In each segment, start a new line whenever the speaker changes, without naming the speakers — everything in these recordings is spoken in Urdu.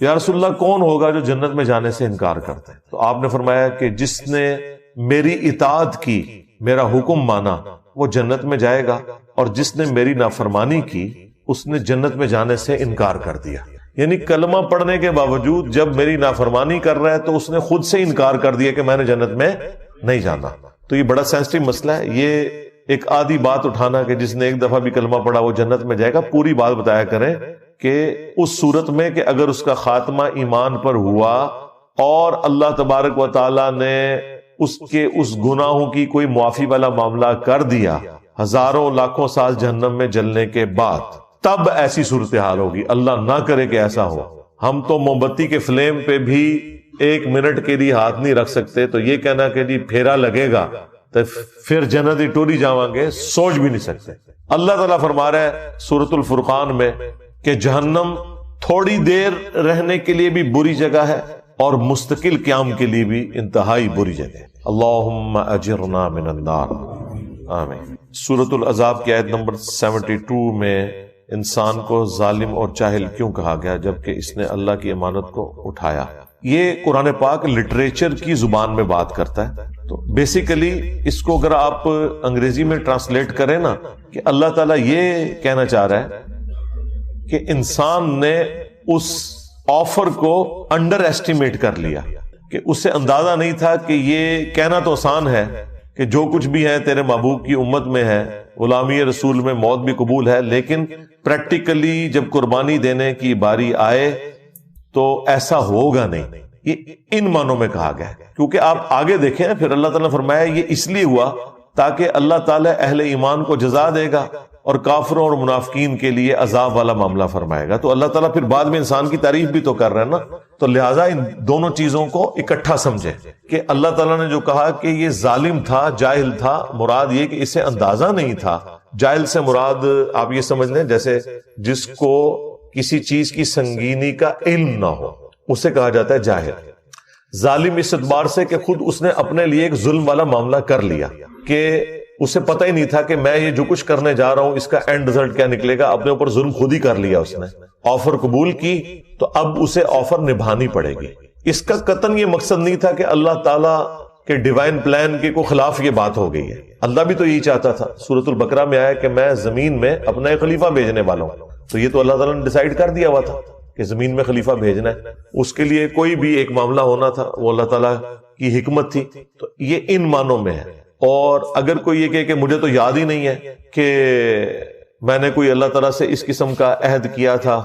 یا رسول اللہ کون ہوگا جو جنت میں جانے سے انکار کرتا ہے؟ تو آپ نے فرمایا کہ جس نے میری اطاعت کی، میرا حکم مانا، وہ جنت میں جائے گا، اور جس نے میری نافرمانی کی اس نے جنت میں جانے سے انکار کر دیا۔ یعنی کلمہ پڑھنے کے باوجود جب میری نافرمانی کر رہا ہے تو اس نے خود سے انکار کر دیا کہ میں نے جنت میں نہیں جانا۔ تو یہ بڑا سینسٹیو مسئلہ ہے۔ یہ ایک آدھی بات اٹھانا کہ جس نے ایک دفعہ بھی کلمہ پڑھا وہ جنت میں جائے گا، پوری بات بتایا کریں کہ اس صورت میں کہ اگر اس کا خاتمہ ایمان پر ہوا اور اللہ تبارک و تعالی نے اس کے اس گناہوں کی کوئی معافی والا معاملہ کر دیا ہزاروں لاکھوں سال جہنم میں جلنے کے بعد، تب ایسی صورتحال ہوگی۔ اللہ نہ کرے کہ ایسا ہو۔ ہم تو موم بتی کے فلیم پہ بھی 1 منٹ کے لیے ہاتھ نہیں رکھ سکتے، تو یہ کہنا کہ جی پھیرا لگے گا تو پھر جنت ہی ٹوری جاؤں گے، سوچ بھی نہیں سکتے۔ اللہ تعالیٰ فرما رہا ہے سورۃ الفرقان میں کہ جہنم تھوڑی دیر رہنے کے لیے بھی بری جگہ ہے اور مستقل قیام کے لیے بھی انتہائی بری جگہ ہے۔ اللہم اجرنا من النار، آمین۔ سورۃ الاحزاب کی آیت نمبر 72 میں انسان کو ظالم اور جاہل کیوں کہا گیا جبکہ اس نے اللہ کی امانت کو اٹھایا؟ یہ قرآن پاک لٹریچر کی زبان میں بات کرتا ہے، تو بیسیکلی اس کو اگر آپ انگریزی میں ٹرانسلیٹ کریں نا کہ اللہ تعالیٰ یہ کہنا چاہ رہا ہے کہ انسان نے اس آفر کو انڈر ایسٹیمیٹ کر لیا، کہ اسے اندازہ نہیں تھا کہ یہ کہنا تو آسان ہے کہ جو کچھ بھی ہے تیرے محبوب کی امت میں ہے، غلامی رسول میں موت بھی قبول ہے، لیکن پریکٹیکلی جب قربانی دینے کی باری آئے تو ایسا ہوگا نہیں۔ یہ ان معنوں میں کہا گیا ہے، کیونکہ آپ آگے دیکھیں پھر اللہ تعالیٰ نے فرمایا یہ اس لیے ہوا تاکہ اللہ تعالیٰ اہل ایمان کو جزا دے گا اور کافروں اور منافقین کے لیے عذاب والا معاملہ فرمائے گا۔ تو اللہ تعالیٰ پھر بعد میں انسان کی تعریف بھی تو کر رہا ہے نا، تو لہٰذا ان دونوں چیزوں کو اکٹھا سمجھے کہ اللہ تعالیٰ نے جو کہا کہ یہ ظالم تھا، جاہل تھا، مراد یہ کہ اسے اندازہ نہیں تھا۔ جاہل سے مراد آپ یہ سمجھ لیں جیسے جس کو کسی چیز کی سنگینی کا علم نہ ہو، اسے کہا جاتا ہے جاہل۔ ظالم اس اعتبار سے کہ خود اس نے اپنے لیے ایک ظلم والا معاملہ کر لیا کہ اسے پتہ ہی نہیں تھا کہ میں یہ جو کچھ کرنے جا رہا ہوں اس کا اینڈ رزلٹ کیا نکلے گا، اپنے اوپر ظلم خود ہی کر لیا۔ اس نے آفر قبول کی تو اب اسے آفر نبھانی پڑے گی۔ اس کا قطعاً یہ مقصد نہیں تھا کہ اللہ تعالیٰ کہ ڈیوائن پلان کے کو خلاف یہ بات ہو گئی ہے۔ اللہ بھی تو یہی چاہتا تھا۔ سورۃ البقرہ میں آیا کہ میں زمین میں اپنا ایک خلیفہ بھیجنے والا ہوں، تو یہ تو اللہ تعالیٰ نے ڈیسائیڈ کر دیا ہوا تھا کہ زمین میں خلیفہ بھیجنا ہے۔ اس کے لیے کوئی بھی ایک معاملہ ہونا تھا، وہ اللہ تعالیٰ کی حکمت تھی۔ تو یہ ان معنوں میں ہے۔ اور اگر کوئی یہ کہے کہ مجھے تو یاد ہی نہیں ہے کہ میں نے کوئی اللہ تعالیٰ سے اس قسم کا عہد کیا تھا،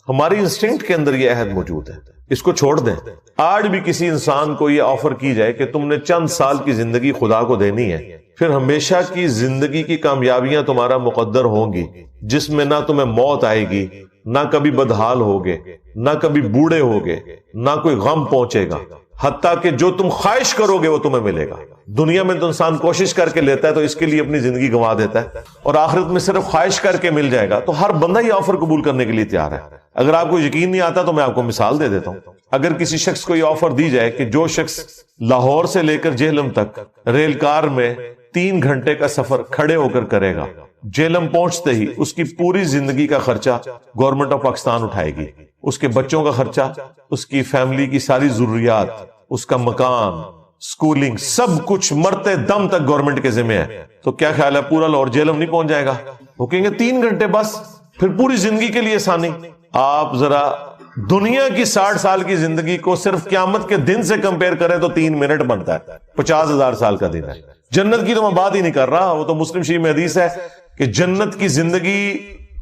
ہماری انسٹنکٹ کے اندر یہ عہد موجود ہے، اس کو چھوڑ دیں۔ آج بھی کسی انسان کو یہ آفر کی جائے کہ تم نے چند سال کی زندگی خدا کو دینی ہے، پھر ہمیشہ کی زندگی کی کامیابیاں تمہارا مقدر ہوں گی، جس میں نہ تمہیں موت آئے گی، نہ کبھی بدحال ہوگے، نہ کبھی بوڑھے ہوگے، نہ کوئی غم پہنچے گا، حتیٰ کہ جو تم خواہش کرو گے وہ تمہیں ملے گا۔ دنیا میں تو انسان کوشش کر کے لیتا ہے تو اس کے لیے اپنی زندگی گنوا دیتا ہے، اور آخرت میں صرف خواہش کر کے مل جائے گا۔ تو ہر بندہ یہ آفر قبول کرنے کے لیے تیار ہے۔ اگر آپ کو یقین نہیں آتا تو میں آپ کو مثال دے دیتا ہوں۔ اگر کسی شخص کو یہ آفر دی جائے کہ جو شخص لاہور سے لے کر جہلم تک ریل کار میں 3 گھنٹے کا سفر کھڑے ہو کر کرے گا، جہلم پہنچتے ہی اس کی پوری زندگی کا خرچہ گورنمنٹ آف پاکستان اٹھائے گی، اس کے بچوں کا خرچہ، اس کی فیملی کی ساری ضروریات، اس کا مکان، سکولنگ، سب کچھ مرتے دم تک گورنمنٹ کے ذمہ ہے، تو کیا خیال ہے پورا لاہور جہلم نہیں پہنچ جائے گا؟ وہ کہیں گے 3 گھنٹے بس، پھر پوری زندگی کے لیے آسانی۔ آپ ذرا دنیا کی 60 سال کی زندگی کو صرف قیامت کے دن سے کمپیئر کریں تو 3 منٹ بنتا ہے، 50,000 سال کا دن ہے۔ جنت کی تو میں بات ہی نہیں کر رہا، وہ تو مسلم شریف میں حدیث ہے کہ جنت کی زندگی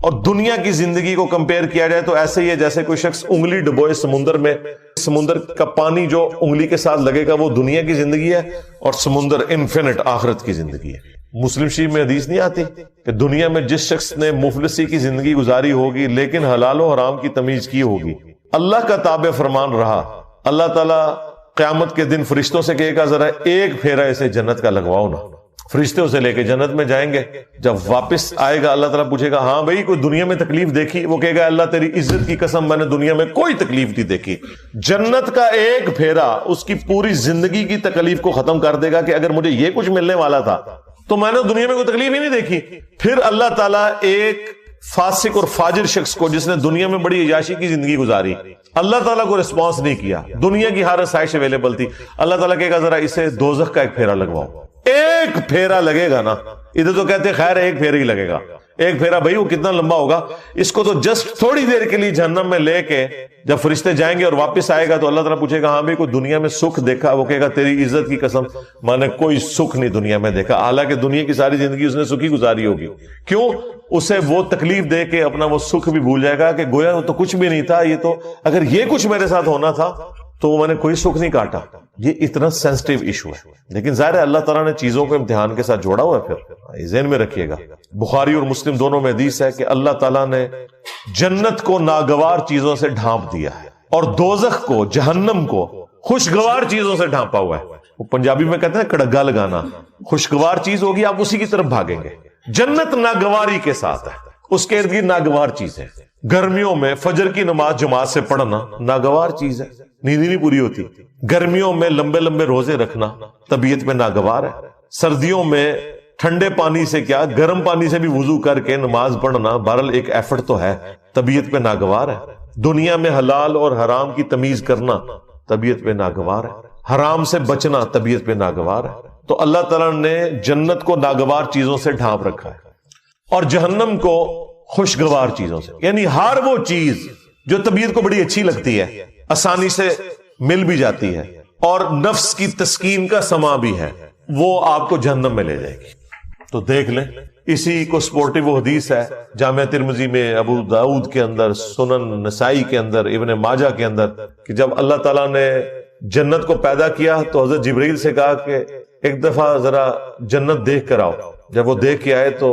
اور دنیا کی زندگی کو کمپیئر کیا جائے تو ایسے ہی ہے جیسے کوئی شخص انگلی ڈبوئے سمندر میں، سمندر کا پانی جو انگلی کے ساتھ لگے گا وہ دنیا کی زندگی ہے، اور سمندر انفینٹ آخرت کی زندگی ہے۔ مسلم شریف میں حدیث نہیں آتی کہ دنیا میں جس شخص نے مفلسی کی زندگی گزاری ہوگی لیکن حلال و حرام کی تمیز کی ہوگی، اللہ کا تابع فرمان رہا، اللہ تعالیٰ قیامت کے دن فرشتوں سے کہے گا ذرا ایک پھیرا اسے جنت کا لگواؤ نا۔ فرشتے اسے لے کے جنت میں جائیں گے، جب واپس آئے گا اللہ تعالیٰ پوچھے گا ہاں بھائی کوئی دنیا میں تکلیف دیکھی؟ وہ کہے گا اللہ تیری عزت کی قسم میں نے دنیا میں کوئی تکلیف نہیں دیکھی۔ جنت کا ایک پھیرا اس کی پوری زندگی کی تکلیف کو ختم کر دے گا کہ اگر مجھے یہ کچھ ملنے والا تھا تو میں نے دنیا میں کوئی تکلیف ہی نہیں دیکھی۔ پھر اللہ تعالیٰ ایک فاسق اور فاجر شخص کو جس نے دنیا میں بڑی عیاشی کی زندگی گزاری، اللہ تعالیٰ کو رسپانس نہیں کیا، دنیا کی ہر آسائش اویلیبل تھی، اللہ تعالیٰ کہے گا ذرا اسے دوزخ کا ایک پھیرا لگواؤ، ایک پھیرا لگے گا نا، ادھر تو کہتے خیر ایک پھیرا ہی لگے گا، ایک پھیرا بھائی وہ کتنا لمبا ہوگا، اس کو تو جسٹ تھوڑی دیر کے لیے جہنم میں لے کے جب فرشتے جائیں گے اور واپس آئے گا تو اللہ تعالیٰ پوچھے گا ہاں بھائی کوئی دنیا میں سکھ دیکھا؟ وہ کہے گا تیری عزت کی قسم میں نے کوئی سکھ نہیں دنیا میں دیکھا، حالانکہ دنیا کی ساری زندگی اس نے سکھی گزاری ہوگی۔ کیوں؟ اسے وہ تکلیف دے کے اپنا وہ سکھ بھی بھول جائے گا کہ گویا وہ تو کچھ بھی نہیں تھا، یہ تو اگر یہ کچھ میرے ساتھ ہونا تھا تو میں نے کوئی سکھ نہیں کاٹا۔ یہ اتنا سینسٹیو ایشو ہے، لیکن ظاہر ہے اللہ تعالیٰ نے چیزوں کو امتحان کے ساتھ جوڑا ہوا ہے۔ پھر ذہن میں رکھیے گا، بخاری اور مسلم دونوں میں حدیث ہے کہ اللہ تعالیٰ نے جنت کو ناگوار چیزوں سے ڈھانپ دیا ہے اور دوزخ کو، جہنم کو خوشگوار چیزوں سے ڈھانپا ہوا ہے۔ وہ پنجابی میں کہتے ہیں کڑگا لگانا، خوشگوار چیز ہوگی آپ اسی کی طرف بھاگیں گے۔ جنت ناگواری کے ساتھ ہے، اس کے ارد گرد ناگوار چیز ہے۔ گرمیوں میں فجر کی نماز جماعت سے پڑھنا ناگوار چیز ہے، نیند نہیں پوری ہوتی۔ گرمیوں میں لمبے لمبے روزے رکھنا طبیعت میں ناگوار ہے۔ سردیوں میں ٹھنڈے پانی سے کیا گرم پانی سے بھی وضو کر کے نماز پڑھنا بہرحال ایک ایفرٹ تو ہے، طبیعت پہ ناگوار ہے۔ دنیا میں حلال اور حرام کی تمیز کرنا طبیعت پہ ناگوار ہے، حرام سے بچنا طبیعت پہ ناگوار ہے۔ تو اللہ تعالیٰ نے جنت کو ناگوار چیزوں سے ڈھانپ رکھا ہے اور جہنم کو خوشگوار چیزوں سے، یعنی ہر وہ چیز جو طبیعت کو بڑی اچھی لگتی ہے، آسانی سے مل بھی جاتی ہے اور نفس کی تسکین کا سما بھی ہے، وہ آپ کو جہنم میں لے جائے گی۔ تو دیکھ لیں، اسی کو سپورٹیو وہ حدیث ہے جامع ترمذی میں، ابو داؤد کے اندر، سنن نسائی کے اندر، ابن ماجہ کے اندر، کہ جب اللہ تعالیٰ نے جنت کو پیدا کیا تو حضرت جبرائیل سے کہا کہ ایک دفعہ ذرا جنت دیکھ کر آؤ۔ جب وہ دیکھ کے آئے تو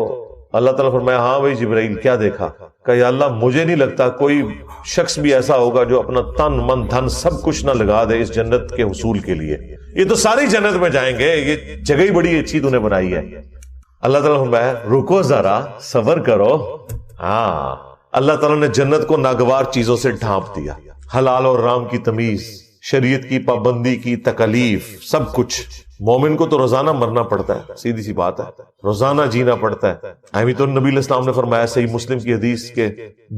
اللہ تعالیٰ فرمایا ہاں بھائی جبرائیل کیا دیکھا؟ کہ یا اللہ مجھے نہیں لگتا کوئی شخص بھی ایسا ہوگا جو اپنا تن من دھن سب کچھ نہ لگا دے اس جنت کے حصول کے لیے، یہ تو ساری جنت میں جائیں گے، یہ جگہ ہی بڑی اچھی تو نے بنائی ہے۔ اللہ تعالیٰ فرمایا رکو ذرا صبر کرو۔ ہاں، اللہ تعالیٰ نے جنت کو ناگوار چیزوں سے ڈھانپ دیا، حلال اور حرام کی تمیز، شریعت کی پابندی کی تکلیف، سب کچھ۔ مومن کو تو روزانہ مرنا پڑتا ہے، سیدھی سی بات ہے، روزانہ جینا پڑتا ہے۔ احمد النبی علیہ السلام نے فرمایا صحیح مسلم کی حدیث کہ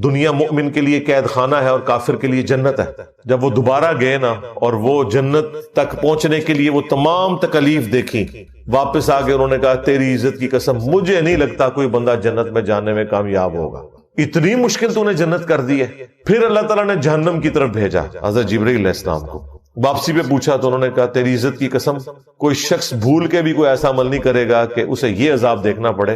دنیا مومن کے لیے قید خانہ ہے اور کافر کے لیے جنت ہے۔ جب وہ دوبارہ گئے نا اور وہ جنت تک پہنچنے کے لیے وہ تمام تکلیف دیکھی، واپس آ کے انہوں نے کہا تیری عزت کی قسم مجھے نہیں لگتا کوئی بندہ جنت میں جانے میں کامیاب ہوگا، اتنی مشکل تو نے جنت کر دی ہے۔ پھر اللہ تعالیٰ نے جہنم کی طرف بھیجا حضرت جبرائیل علیہ السلام کو، واپسی پہ پوچھا تو انہوں نے کہا تیری عزت کی قسم کوئی شخص بھول کے بھی کوئی ایسا عمل نہیں کرے گا کہ اسے یہ عذاب دیکھنا پڑے،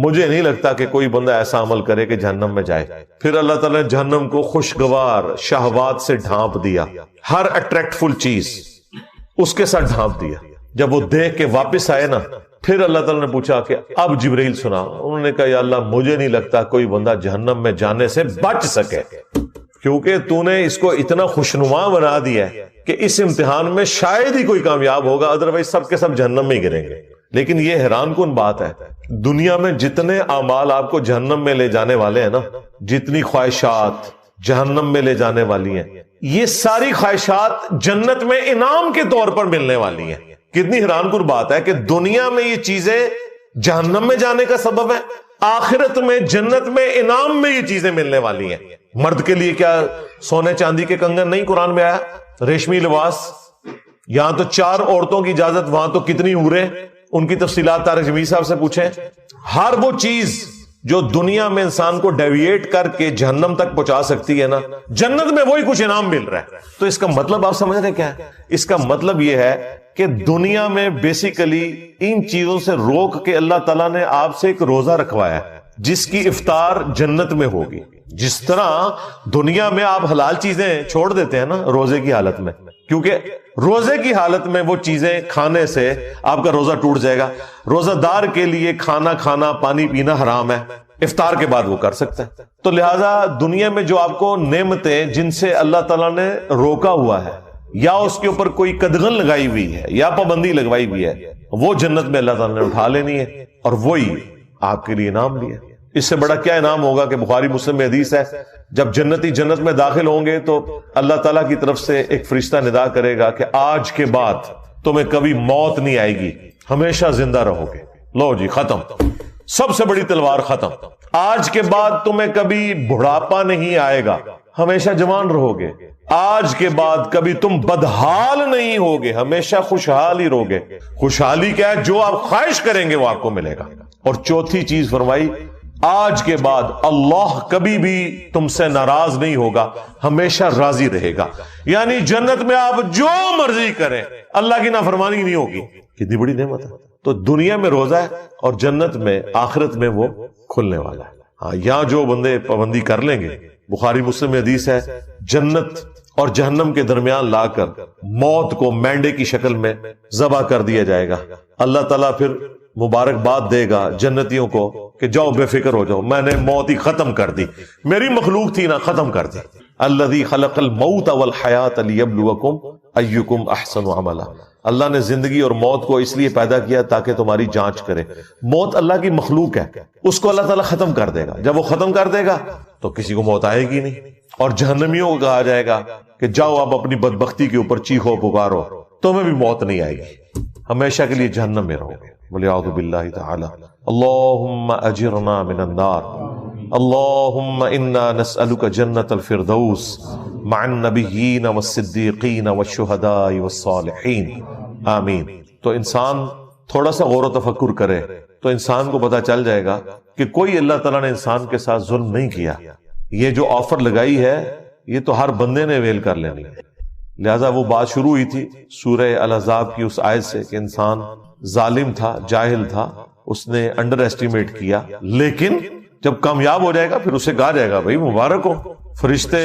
مجھے نہیں لگتا کہ کوئی بندہ ایسا عمل کرے کہ جہنم میں جائے۔ پھر اللہ تعالیٰ نے جہنم کو خوشگوار شہوات سے ڈھانپ دیا، ہر اٹریکٹفل چیز اس کے ساتھ ڈھانپ دیا۔ جب وہ دیکھ کے واپس آئے نا، پھر اللہ تعالیٰ نے پوچھا کہ اب جبرائیل سنا، انہوں نے کہا یا اللہ مجھے نہیں لگتا کوئی بندہ جہنم میں جانے سے بچ سکے، کیونکہ تو نے اس کو اتنا خوشنما بنا دیا ہے کہ اس امتحان میں شاید ہی کوئی کامیاب ہوگا، ادروائز سب کے سب جہنم میں ہی گریں گے۔ لیکن یہ حیران کن بات ہے، دنیا میں جتنے اعمال آپ کو جہنم میں لے جانے والے ہیں نا، جتنی خواہشات جہنم میں لے جانے والی ہیں، یہ ساری خواہشات جنت میں انعام کے طور پر ملنے والی ہیں۔ کتنی حیران کن بات ہے کہ دنیا میں یہ چیزیں جہنم میں جانے کا سبب ہے، آخرت میں جنت میں انعام میں یہ چیزیں ملنے والی ہیں۔ مرد کے لیے کیا سونے چاندی کے کنگن نہیں قرآن میں آیا؟ ریشمی لباس، یہاں تو 4 عورتوں کی اجازت، وہاں تو کتنی عورتیں، ان کی تفصیلات طارق جمیل صاحب سے پوچھیں۔ ہر وہ چیز جو دنیا میں انسان کو ڈیویٹ کر کے جہنم تک پہنچا سکتی ہے نا، جنت میں وہی کچھ انعام مل رہا ہے۔ تو اس کا مطلب آپ سمجھ رہے کیا ہے؟ اس کا مطلب یہ ہے کہ دنیا میں بیسیکلی ان چیزوں سے روک کے اللہ تعالیٰ نے آپ سے ایک روزہ رکھوایا ہے جس کی افطار جنت میں ہوگی۔ جس طرح دنیا میں آپ حلال چیزیں چھوڑ دیتے ہیں نا روزے کی حالت میں، کیونکہ روزے کی حالت میں وہ چیزیں کھانے سے آپ کا روزہ ٹوٹ جائے گا۔ روزہ دار کے لیے کھانا کھانا، پانی پینا حرام ہے، افطار کے بعد وہ کر سکتا ہے۔ تو لہٰذا دنیا میں جو آپ کو نعمتیں جن سے اللہ تعالیٰ نے روکا ہوا ہے، یا اس کے اوپر کوئی قدغن لگائی ہوئی ہے یا پابندی لگوائی ہوئی ہے، وہ جنت میں اللہ تعالیٰ نے اٹھا لینی ہے اور وہی آپ کے لیے انعام دیا۔ اس سے بڑا کیا انعام ہوگا کہ بخاری مسلم میں حدیث ہے جب جنتی جنت میں داخل ہوں گے تو اللہ تعالیٰ کی طرف سے ایک فرشتہ ندا کرے گا کہ آج کے بعد تمہیں کبھی موت نہیں آئے گی، ہمیشہ زندہ رہو گے۔ لو جی ختم۔ سب سے بڑی تلوار ختم. آج کے بعد تمہیں کبھی بڑھاپا نہیں آئے گا, ہمیشہ جوان رہو گے. آج کے بعد کبھی تم بدحال نہیں ہوگے, ہمیشہ خوشحال ہی رہو گے. خوشحالی کیا ہے؟ جو آپ خواہش کریں گے وہ آپ کو ملے گا. اور چوتھی چیز فرمائی, آج کے بعد اللہ کبھی بھی تم سے ناراض نہیں ہوگا, ہمیشہ راضی رہے گا. یعنی جنت میں آپ جو مرضی کریں, اللہ کی نافرمانی نہیں ہوگی. کتنی بڑی نعمت ہے. تو دنیا میں روزہ ہے اور جنت میں آخرت میں وہ کھلنے والا ہے. ہاں, یہاں جو بندے پابندی کر لیں گے, بخاری مسلم میں حدیث ہے, جنت اور جہنم کے درمیان لا کر موت کو مینڈے کی شکل میں ذبح کر دیا جائے گا. اللہ تعالیٰ پھر مبارکباد دے گا جنتیوں کو کہ جاؤ بے فکر ہو جاؤ, میں نے موت ہی ختم کر دی, میری مخلوق تھی نا, ختم کر دی. الذی خلق الموت والحیات لیبلوکم ایکم احسن عملا. اللہ نے زندگی اور موت کو اس لیے پیدا کیا تاکہ تمہاری جانچ کرے. موت اللہ کی مخلوق ہے, اس کو اللہ تعالیٰ ختم کر دے گا. جب وہ ختم کر دے گا تو کسی کو موت آئے گی نہیں. اور جہنمیوں کو کہا جائے گا کہ جاؤ آپ اپنی بدبختی کے اوپر چیخو پکارو, تمہیں بھی موت نہیں آئے گی, ہمیشہ کے لیے جہنم میں رہو گے. بولے اعوذ باللہ تعالی. اللہم اجرنا من النار, اللہم انا نسألک جنت الفردوس مع النبیین والصدیقین والشہداء والصالحین, آمین. تو انسان تھوڑا سا غور و تفکر کرے تو انسان کو پتا چل جائے گا کہ کوئی اللہ تعالیٰ نے انسان کے ساتھ ظلم نہیں کیا. یہ جو آفر لگائی ہے یہ تو ہر بندے نے ویل کر لینی ہے. لہذا وہ بات شروع ہوئی تھی سورہ الاحزاب کی اس آیت سے کہ انسان ظالم تھا, جاہل تھا, اس نے انڈر ایسٹیمیٹ کیا, لیکن جب کامیاب ہو جائے گا پھر اسے کہا جائے گا بھائی مبارک ہو, فرشتے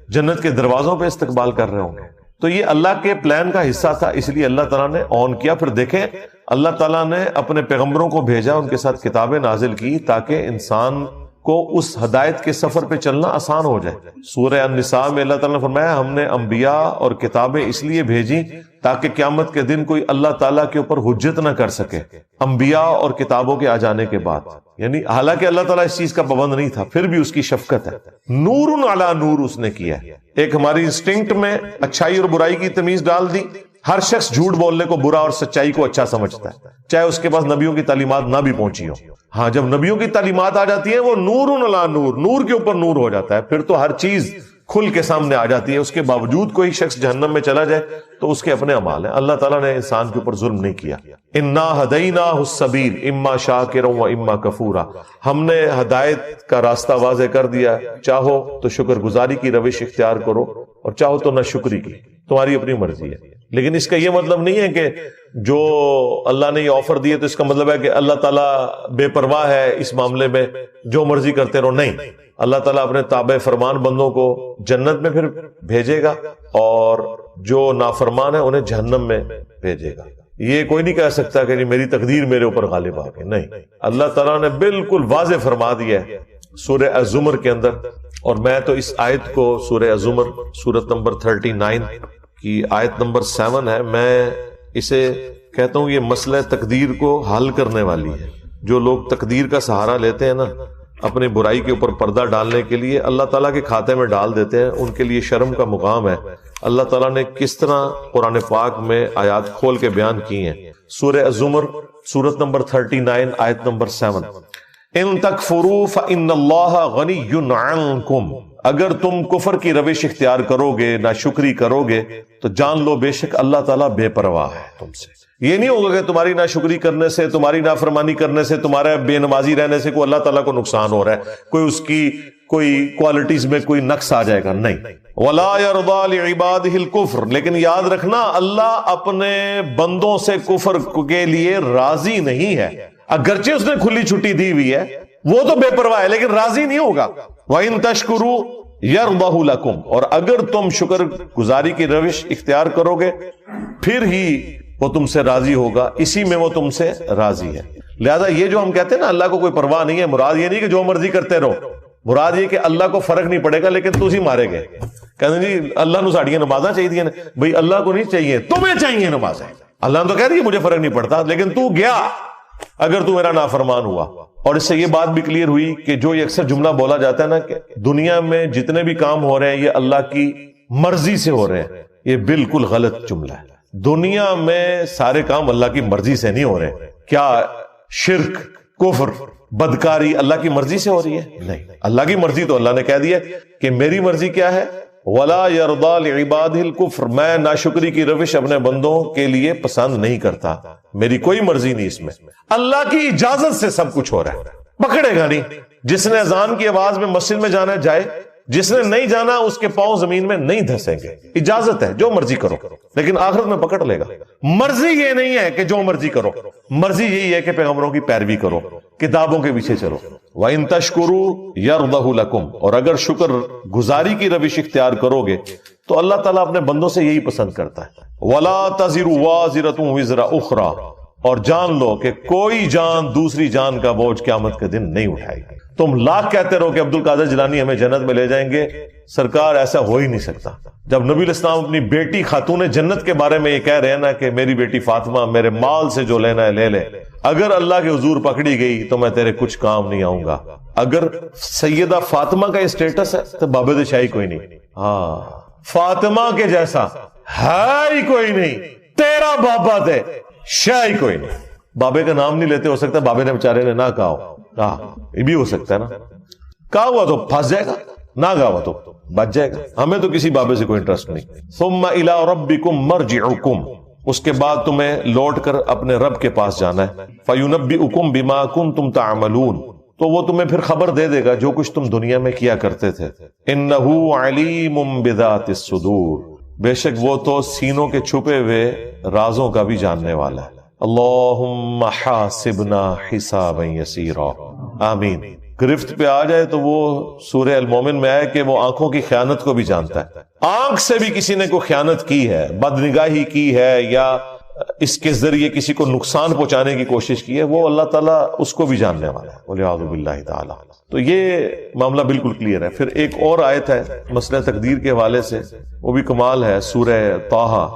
جنت کے دروازوں پہ استقبال کر رہے ہوں گے. تو یہ اللہ کے پلان کا حصہ تھا, اس لیے اللہ تعالیٰ نے آن کیا. پھر دیکھیں اللہ تعالیٰ نے اپنے پیغمبروں کو بھیجا, ان کے ساتھ کتابیں نازل کی تاکہ انسان کو اس ہدایت کے سفر پہ چلنا آسان ہو جائے. سورہ النساء میں اللہ تعالیٰ نے فرمایا ہم نے انبیاء اور کتابیں اس لیے بھیجی تاکہ قیامت کے دن کوئی اللہ تعالیٰ کے اوپر حجت نہ کر سکے انبیاء اور کتابوں کے آ جانے کے بعد. یعنی حالانکہ اللہ تعالیٰ اس چیز کا پابند نہیں تھا, پھر بھی اس کی شفقت ہے. نور علی نور اس نے کیا ہے. ایک ہماری انسٹنکٹ میں اچھائی اور برائی کی تمیز ڈال دی. ہر شخص جھوٹ بولنے کو برا اور سچائی کو اچھا سمجھتا ہے, چاہے اس کے پاس نبیوں کی تعلیمات نہ بھی پہنچی ہو. ہاں, جب نبیوں کی تعلیمات آ جاتی ہیں وہ نور علی نور, نور کے اوپر نور ہو جاتا ہے, پھر تو ہر چیز کھل کے سامنے آ جاتی ہے. اس کے باوجود کوئی شخص جہنم میں چلا جائے تو اس کے اپنے اعمال ہیں. اللہ تعالیٰ نے انسان کے اوپر ظلم نہیں کیا. انا ہدیناہ السبیل اما شاکرا و اما کفورا, ہم نے ہدایت کا راستہ واضح کر دیا, چاہو تو شکر گزاری کی روش اختیار کرو اور چاہو تو نہ شکری کی, تمہاری اپنی مرضی ہے. لیکن اس کا یہ مطلب نہیں ہے کہ جو اللہ نے یہ آفر دیے تو اس کا مطلب ہے کہ اللہ تعالیٰ بے پرواہ ہے اس معاملے میں, جو مرضی کرتے رہو. نہیں, اللہ تعالیٰ اپنے تابع فرمان بندوں کو جنت میں پھر بھیجے گا اور جو نافرمان ہے انہیں جہنم میں بھیجے گا. یہ کوئی نہیں کہہ سکتا کہ میری تقدیر میرے اوپر غالب آ گئی. نہیں, اللہ تعالیٰ نے بالکل واضح فرما دیا ہے سورہ الزمر کے اندر. اور میں تو اس آیت کو سورہ الزمر سورت نمبر 39 کی آیت نمبر 7 ہے, میں اسے کہتا ہوں یہ مسئلہ تقدیر کو حل کرنے والی ہے. جو لوگ تقدیر کا سہارا لیتے ہیں نا اپنی برائی کے اوپر پردہ ڈالنے کے لیے, اللہ تعالیٰ کے کھاتے میں ڈال دیتے ہیں, ان کے لیے شرم کا مقام ہے. اللہ تعالیٰ نے کس طرح قرآن پاک میں آیات کھول کے بیان کی ہیں. سورہ الزمر سورت نمبر 39 آیت نمبر 7, ان تکفروا فإن اللہ غنی عنکم, اگر تم کفر کی روش اختیار کرو گے, ناشکری کرو گے, تو جان لو بے شک اللہ تعالیٰ بے پرواہ ہے تم سے. یہ نہیں ہوگا کہ تمہاری ناشکری کرنے سے, تمہاری نافرمانی کرنے سے, تمہارے بے نمازی رہنے سے کوئی اللہ تعالیٰ کو نقصان ہو رہا ہے, کوئی اس کی کوئی کوالٹیز میں کوئی نقص آ جائے گا. نہیں. وَلَا يَرْضَى لِعِبَادِهِ الْكُفْرَ, لیکن یاد رکھنا اللہ اپنے بندوں سے کفر کے لیے راضی نہیں ہے. اگرچہ اس نے کھلی چھٹی دی ہوئی ہے, وہ تو بے پرواہ ہے, لیکن راضی نہیں ہوگا. وَإِن تَشْكُرُوا يَرْضَهُ لَكُمْ, اور اگر تم شکر گزاری کی روش اختیار کرو گے پھر ہی وہ تم سے راضی ہوگا, اسی میں وہ تم سے راضی ہے. لہذا یہ جو ہم کہتے ہیں نا اللہ کو کوئی پرواہ نہیں ہے, مراد یہ نہیں کہ جو مرضی کرتے رہو, مراد یہ کہ اللہ کو فرق نہیں پڑے گا لیکن تسی مارے گئے. کہتے ہیں جی اللہ نو ساڑیاں نمازاں چاہیے, بھئی اللہ کو نہیں چاہیے, تمہیں چاہیے نمازیں. اللہ نے تو کہہ دیا مجھے فرق نہیں پڑتا, لیکن تو گیا اگر تو میرا نافرمان ہوا. اور اس سے یہ بات بھی کلیئر ہوئی کہ جو یہ اکثر جملہ بولا جاتا ہے نا کہ دنیا میں جتنے بھی کام ہو رہے ہیں یہ اللہ کی مرضی سے ہو رہے ہیں, یہ بالکل غلط جملہ ہے. دنیا میں سارے کام اللہ کی مرضی سے نہیں ہو رہے. کیا شرک, کفر, بدکاری اللہ کی مرضی سے ہو رہی ہے؟ نہیں، اللہ کی مرضی تو اللہ نے کہہ دیا کہ میری مرضی کیا ہے، وَلَا يَرْضَى لِعِبَادِهِ الْكُفْرَ، میں ناشکری کی روش اپنے بندوں کے لیے پسند نہیں کرتا، میری کوئی مرضی نہیں اس میں، اللہ کی اجازت سے سب کچھ ہو رہا ہے، پکڑے گا نہیں۔ جس نے اذان کی آواز میں مسجد میں جانا ہے جائے، جس نے نہیں جانا اس کے پاؤں زمین میں نہیں دھسیں گے، اجازت ہے، جو مرضی کرو، لیکن آخرت میں پکڑ لے گا۔ مرضی یہ نہیں ہے کہ جو مرضی کرو، مرضی یہی ہے کہ پیغمبروں کی پیروی کرو، کتابوں کے پیچھے چلو۔ وَإِن تَشْكُرُوا يَرْضَهُ لَكُمْ، اور اگر شکر گزاری کی روش اختیار کرو گے تو اللہ تعالیٰ اپنے بندوں سے یہی پسند کرتا ہے۔ وَلَا تَزِرُ وَازِرَةٌ وِزْرَ أُخْرَى، اور جان لو کہ کوئی جان دوسری جان کا بوجھ قیامت کے دن نہیں اٹھائے گی۔ تم لاکھ کہتے رہو کہ عبد القادر جیلانی ہمیں جنت میں لے جائیں گے، سرکار ایسا ہو ہی نہیں سکتا۔ جب نبی علیہ السلام اپنی بیٹی خاتون جنت کے بارے میں یہ کہہ رہے ہیں نا کہ میری بیٹی فاطمہ میرے مال سے جو لینا ہے لے لے، اگر اللہ کے حضور پکڑی گئی تو میں تیرے کچھ کام نہیں آؤں گا۔ اگر سیدہ فاطمہ کا یہ سٹیٹس ہے تو بابے شاہی کوئی نہیں، ہاں فاطمہ کے جیسا ہے ہی کوئی نہیں، تیرا بابا دے شاہی کوئی نہیں۔ بابے کا نام نہیں لیتے، ہو سکتا ہے بابے نے بیچارے نے نہ کہا ہو، یہ بھی ہو سکتا ہے نا، کہا ہوا تو پھنس جائے گا، نہ کہا ہوا تو بچ جائے گا۔ ہمیں تو کسی بابے سے کوئی انٹرسٹ نہیں۔ ثم الى ربکم مرجعکم، اس کے بعد تمہیں لوٹ کر اپنے رب کے پاس جانا ہے۔ فینبئکم بما کنتم تعملون، تو وہ تمہیں پھر خبر دے دے گا جو کچھ تم دنیا میں کیا کرتے تھے۔ انہ علیم بذات الصدور، بے شک وہ تو سینوں کے چھپے ہوئے رازوں کا بھی جاننے والا ہے۔ اللہم حاسبنا حسابا یسیرا، آمین۔ گرفت پہ آ جائے تو وہ سورہ المومن میں آئے کہ وہ آنکھوں کی خیانت کو بھی جانتا ہے۔ آنکھ سے بھی کسی نے کوئی خیانت کی ہے، بدنگاہی کی ہے، یا اس کے ذریعے کسی کو نقصان پہنچانے کی کوشش کی ہے، وہ اللہ تعالیٰ اس کو بھی جاننے والا ہے، والعیاذ باللہ تعالیٰ۔ تو یہ معاملہ بالکل کلیئر ہے۔ پھر ایک اور آیت ہے مسئلہ تقدیر کے حوالے سے، وہ بھی کمال ہے، سورہ طٰہٰ،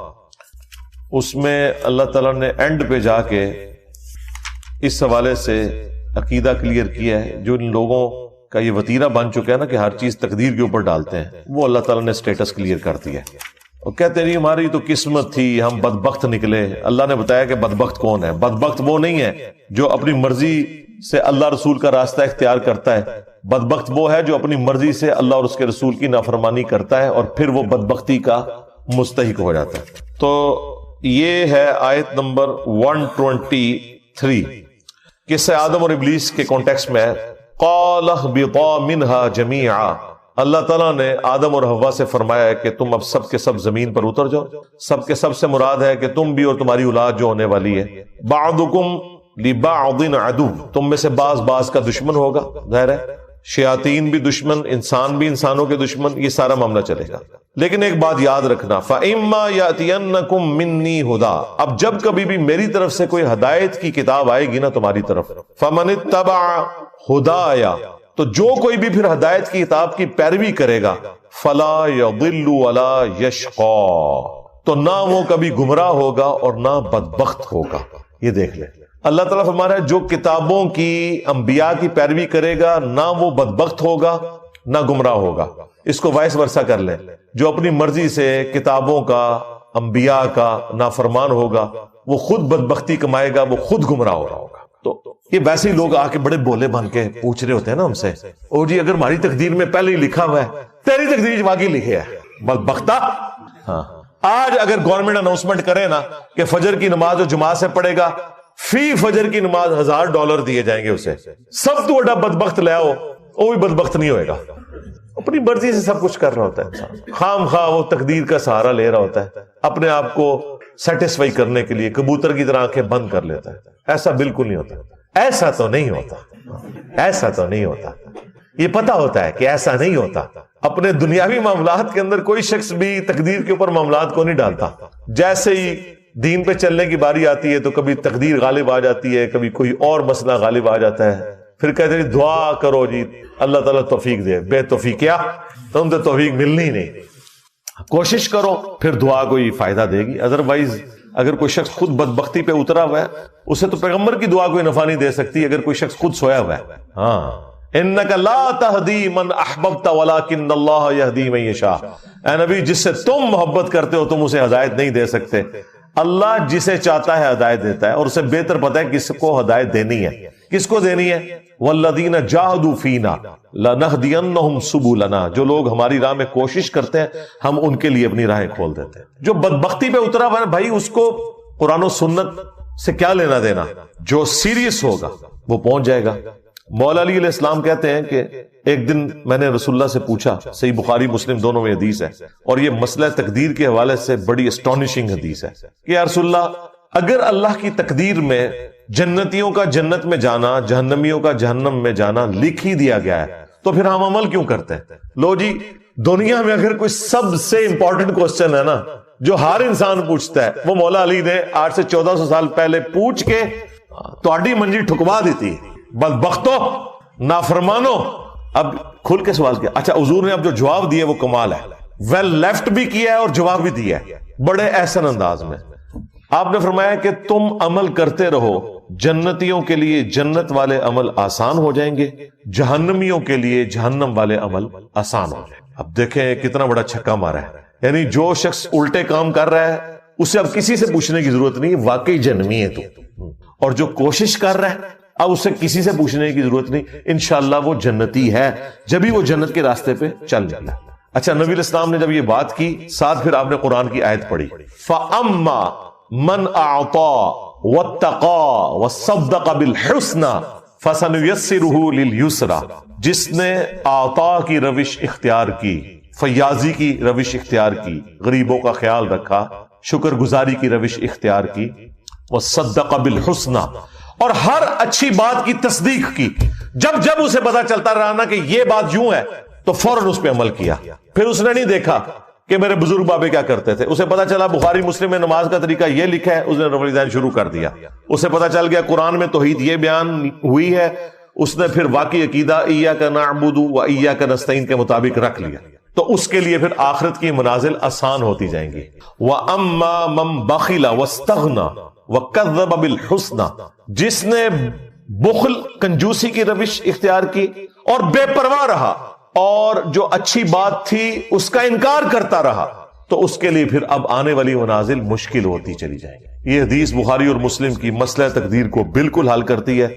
اس میں اللہ تعالیٰ نے اینڈ پہ جا کے اس حوالے سے عقیدہ کلیئر کیا ہے۔ جو ان لوگوں کا یہ وتیرہ بن چکا ہے نا کہ ہر چیز تقدیر کے اوپر ڈالتے ہیں، وہ اللہ تعالیٰ نے سٹیٹس کلیئر کر دیا ہے، اور کہتے نہیں ہماری تو قسمت تھی، ہم بدبخت نکلے۔ اللہ نے بتایا کہ بدبخت کون ہے؟ بدبخت وہ نہیں ہے جو اپنی مرضی سے اللہ رسول کا راستہ اختیار کرتا ہے، بدبخت وہ ہے جو اپنی مرضی سے اللہ اور اس کے رسول کی نافرمانی کرتا ہے اور پھر وہ بدبختی کا مستحق ہو جاتا ہے۔ تو یہ ہے آیت نمبر 123، قصہ آدم اور ابلیس کے کانٹیکسٹ میں ہے۔ قال اهبطا منها جميعا، اللہ تعالیٰ نے آدم اور حوا سے فرمایا ہے کہ تم اب سب کے سب زمین پر اتر جاؤ۔ سب کے سب سے مراد ہے کہ تم بھی اور تمہاری اولاد جو ہونے والی ہے۔ بعضکم لبعض عدو، تم میں سے بعض کا دشمن ہوگا، ظاہر ہے شیاطین بھی دشمن، انسان بھی انسانوں کے دشمن، یہ سارا معاملہ چلے گا۔ لیکن ایک بات یاد رکھنا، فَإِمَّا يَأْتِيَنَّكُم مِّنِّي هُدًى، اب جب کبھی بھی میری طرف سے کوئی ہدایت کی کتاب آئے گی نا تمہاری طرف، فَمَنِ اتَّبَعَ هُدَايَ، تو جو کوئی بھی پھر ہدایت کی کتاب کی پیروی کرے گا، فَلَا يَضِلُّ وَلَا يَشْقَى، تو نہ وہ کبھی گمراہ ہوگا اور نہ بدبخت ہوگا۔ یہ دیکھ لیں، اللہ تعالیٰ فرما رہا ہے جو کتابوں کی انبیاء کی پیروی کرے گا نہ وہ بدبخت ہوگا نہ گمراہ ہوگا۔ اس کو وائس ورثہ کر لیں، جو اپنی مرضی سے کتابوں کا انبیاء کا نافرمان ہوگا وہ خود بدبختی کمائے گا، وہ خود گمراہ ہو رہا ہوگا۔ تو یہ ویسے ہی لوگ آ کے بڑے بولے بن کے پوچھ رہے ہوتے ہیں نا ہم سے، او جی اگر ہماری تقدیر میں پہلے ہی لکھا ہوا ہے، تیری تقدیر واقعی لکھی ہے بدبختہ۔ ہاں آج اگر گورنمنٹ اناؤنسمنٹ کرے نا کہ فجر کی نماز جو جماعت سے پڑھے گا فی فجر کی نماز $1000 دیے جائیں گے اسے، سب تو بڑا بدبخت لے آؤ، وہ بھی بدبخت نہیں ہوئے گا۔ اپنی مرضی سے سب کچھ کر رہا ہوتا ہے انسان، خام خواہ وہ تقدیر کا سہارا لے رہا ہوتا ہے، اپنے آپ کو سیٹسفائی کرنے کے لیے کبوتر کی طرح آنکھیں بند کر لیتا ہے۔ ایسا بالکل نہیں ہوتا، ایسا تو نہیں ہوتا، ایسا تو نہیں ہوتا۔ یہ پتا ہوتا ہے کہ ایسا نہیں ہوتا۔ اپنے دنیاوی معاملات کے اندر کوئی شخص بھی تقدیر کے اوپر معاملات کو نہیں ڈالتا۔ جیسے ہی دین پہ چلنے کی باری آتی ہے تو کبھی تقدیر غالب آ جاتی ہے، کبھی کوئی اور مسئلہ غالب آ جاتا ہے، پھر کہتے ہیں دعا کرو جی اللہ تعالیٰ توفیق دے، بے توفیق کیا تم تو توفیق ملنی نہیں، کوشش کرو پھر دعا کوئی فائدہ دے گی۔ ادروائز اگر کوئی شخص خود بدبختی پہ اترا ہوا ہے اسے تو پیغمبر کی دعا کوئی نفع نہیں دے سکتی اگر کوئی شخص خود سویا ہوا ہے۔ ہاں انک لا تہدی من احببت ولکن اللہ یہدی من یشاء، اے نبی جس سے تم محبت کرتے ہو تم اسے ہدایت نہیں دے سکتے، اللہ جسے چاہتا ہے ہدایت دیتا ہے، اور اسے بہتر پتہ ہے کس کو ہدایت دینی ہے، کس کو دینی ہے؟ والذین جاہدوا فینا لنہدینہم سبلنا، جو لوگ ہماری راہ میں کوشش کرتے ہیں ہم ان کے لیے اپنی راہیں کھول دیتے ہیں۔ جو بدبختی پہ اترا ہوا ہے بھائی، اس کو قرآن و سنت سے کیا لینا دینا؟ جو سیریس ہوگا وہ پہنچ جائے گا۔ مولا علی علیہ السلام کہتے ہیں کہ ایک دن میں نے رسول اللہ سے پوچھا، صحیح بخاری مسلم دونوں میں حدیث ہے، اور یہ مسئلہ تقدیر کے حوالے سے بڑی اسٹانشنگ حدیث ہے کہ یا رسول اللہ، اگر اللہ کی تقدیر میں جنتیوں کا جنت میں جانا، جہنمیوں کا جہنم میں جانا لکھ ہی دیا گیا ہے، تو پھر ہم عمل کیوں کرتے ہیں؟ لو جی، دنیا میں اگر کوئی سب سے امپورٹنٹ کوسچن ہے نا جو ہر انسان پوچھتا ہے، وہ مولا علی نے 8 سے 1400 سال پہلے پوچھ کے تہاڈی منجی ٹھکوا دیتی۔ بدبختو، نافرمانو، اب کھل کے سوال کیا۔ اچھا، حضور نے اب جو جواب دیا وہ کمال ہے، ویل لیفٹ بھی کیا ہے اور جواب بھی دیا ہے بڑے احسن انداز میں۔ آپ نے فرمایا کہ تم عمل کرتے رہو، جنتیوں کے لیے جنت والے عمل آسان ہو جائیں گے، جہنمیوں کے لیے جہنم والے عمل آسان ہو جائیں گے۔ اب دیکھیں کتنا بڑا چھکا مارا ہے، یعنی جو شخص الٹے کام کر رہا ہے اسے اب کسی سے پوچھنے کی ضرورت نہیں، واقعی جہنمی ہے تو، اور جو کوشش کر رہا ہے اب اسے کسی سے پوچھنے کی ضرورت نہیں، انشاءاللہ وہ جنتی ہے، جبھی وہ جنت کے راستے پہ چل نکلا۔ اچھا، نبی الاسلام نے جب یہ بات کی، ساتھ پھر آپ نے قرآن کی آیت پڑھی، فَأَمَّا مَنْ أَعْطَى وَاتَّقَى وَصَدَّقَ بِالْحُسْنَى فَسَنُيَسِّرُهُ لِلْيُسْرَى، جس نے عطا کی روش اختیار کی، فیاضی کی روش اختیار کی، غریبوں کا خیال رکھا، شکر گزاری کی روش اختیار کی، وَصَدَّقَ بِالْحُسْنَى، اور ہر اچھی بات کی تصدیق کی۔ جب جب اسے پتا چلتا رہا نا کہ یہ بات یوں ہے تو فوراً اس پہ عمل کیا۔ پھر اس نے نہیں دیکھا کہ میرے بزرگ بابے کیا کرتے تھے، اسے پتا چلا بخاری مسلم میں نماز کا طریقہ یہ لکھا ہے، اس نے رفع الیدین شروع کر دیا۔ اسے پتا چل گیا قرآن میں توحید یہ بیان ہوئی ہے، اس نے پھر واقعی عقیدہ ایاک نعبد و ایاک نستعین کے مطابق رکھ لیا، تو اس کے لیے پھر آخرت کی منازل آسان ہوتی جائیں گی۔ وَأَمَّا مَن بَخِلَ وَاسْتَغْنَى وَكَذَّبَ بِالْحُسْنَى، جس نے بخل کنجوسی کی روش اختیار کی اور بے پرواہ رہا اور جو اچھی بات تھی اس کا انکار کرتا رہا، تو اس کے لیے پھر اب آنے والی منازل مشکل ہوتی چلی جائیں گی۔ یہ حدیث بخاری اور مسلم کی مسئلہ تقدیر کو بالکل حل کرتی ہے،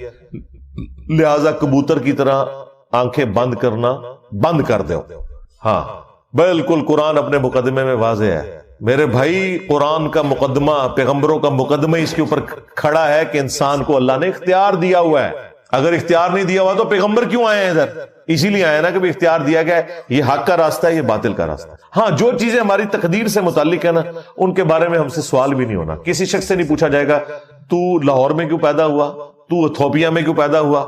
لہذا کبوتر کی طرح آنکھیں بند کرنا بند کر دو۔ ہاں بالکل، قرآن اپنے مقدمے میں واضح ہے میرے بھائی، قرآن کا مقدمہ، پیغمبروں کا مقدمہ اس کے اوپر کھڑا ہے کہ انسان کو اللہ نے اختیار دیا ہوا ہے۔ اگر اختیار نہیں دیا ہوا تو پیغمبر کیوں آئے ہیں ادھر؟ اسی لیے آئے نا کہ اختیار دیا گیا ہے، یہ حق کا راستہ ہے، یہ باطل کا راستہ ہے۔ ہاں، جو چیزیں ہماری تقدیر سے متعلق ہے نا، ان کے بارے میں ہم سے سوال بھی نہیں ہونا۔ کسی شخص سے نہیں پوچھا جائے گا تو لاہور میں کیوں پیدا ہوا، تو ایتھوپیا میں کیوں پیدا ہوا،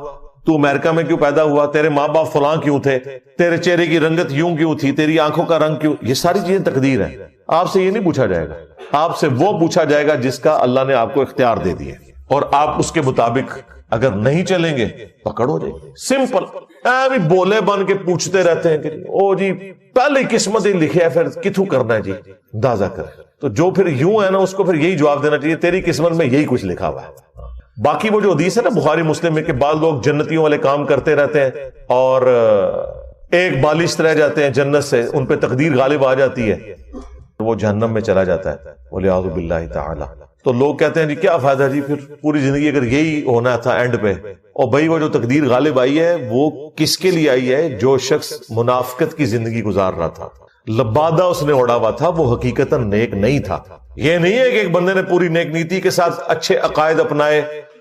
تو امریکہ میں کیوں پیدا ہوا، تیرے ماں باپ فلاں کیوں تھے، تیرے چہرے کی رنگت یوں کیوں تھی، تیری آنکھوں کا رنگ کیوں۔ یہ ساری چیزیں تقدیر ہیں، آپ سے یہ نہیں پوچھا جائے گا۔ آپ سے وہ پوچھا جائے گا جس کا اللہ نے آپ کو اختیار دے دیے، اور آپ اس کے مطابق اگر نہیں چلیں گے پکڑ ہو جائے گی۔ سمپل، بھی بولے بن کے پوچھتے رہتے ہیں کہ او جی پہلے قسمت ہی لکھے ہے، پھر کتوں کرنا ہے جی، اندازہ کرے۔ تو جو پھر یوں ہے نا، اس کو پھر یہی جواب دینا چاہیے، تیری قسمت میں یہی کچھ لکھا ہوا ہے۔ باقی وہ جو حدیث ہے نا بخاری مسلم میں کہ بعض لوگ جنتیوں والے کام کرتے رہتے ہیں اور ایک بالشت رہ جاتے ہیں جنت سے، ان پہ تقدیر غالب آ جاتی ہے، وہ جہنم میں چلا جاتا ہے، والعیاذ باللہ تعالی۔ تو لوگ کہتے ہیں جی کیا فائدہ جی، پھر پوری زندگی اگر یہی ہونا تھا اینڈ پہ۔ اور بھائی وہ جو تقدیر غالب آئی ہے وہ کس کے لیے آئی ہے؟ جو شخص منافقت کی زندگی گزار رہا تھا، لبادہ اس نے اڑا ہوا تھا، وہ حقیقتاً نیک نہیں تھا۔ یہ نہیں ہے کہ ایک بندے نے پوری نیک نیتی کے ساتھ اچھے عقائد اپنائے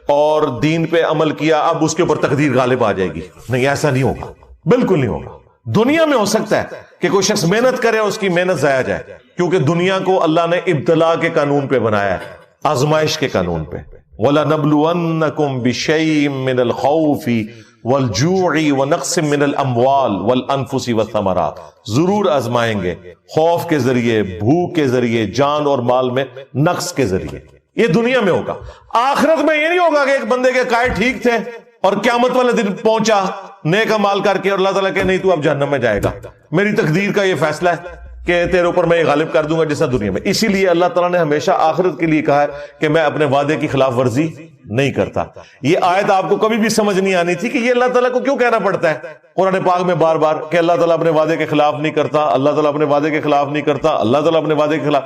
اور دین پہ عمل کیا، اب اس کے اوپر تقدیر غالب آ جائے گی۔ نہیں، ایسا نہیں ہوگا، بالکل نہیں ہوگا۔ دنیا میں ہو سکتا ہے کہ کوئی شخص محنت کرے اور اس کی محنت ضائع جائے، کیونکہ دنیا کو اللہ نے ابتلا کے قانون پہ بنایا ہے، آزمائش کے قانون پہ۔ وَلَنَبْلُوَنَّكُمْ بِشَيْءٍ مِّنَ الْخَوْفِ وَالْجُوعِ وَنَقْصٍ مِّنَ الْأَمْوَالِ وَالْأَنفُسِ وَالثَّمَرَاتِ، ضرور آزمائیں گے، خوف کے ذریعے، بھوک کے ذریعے، جان اور مال میں نقص کے ذریعے۔ یہ دنیا میں ہوگا۔ آخرت میں یہ نہیں ہوگا کہ ایک بندے کے قائد ٹھیک تھے اور قیامت والے دن پہنچا نیک اعمال کر کے اور اللہ تعالیٰ کہ نہیں تو اب جہنم میں جائے گا، میری تقدیر کا یہ فیصلہ ہے کہ تیرے اوپر میں یہ غالب کر دوں گا جیسا دنیا میں۔ اسی لیے اللہ تعالیٰ نے ہمیشہ آخرت کے لیے کہا ہے کہ میں اپنے وعدے کی خلاف ورزی نہیں کرتا۔ یہ آیت آپ کو کبھی بھی سمجھ نہیں آنی تھی کہ یہ اللہ تعالیٰ کو کیوں کہنا پڑتا ہے قرآن پاک میں بار بار کہ اللہ تعالیٰ اپنے وعدے کے خلاف نہیں کرتا، اللہ تعالیٰ اپنے وعدے کے خلاف نہیں کرتا، اللہ تعالیٰ اپنے وعدے کے خلاف۔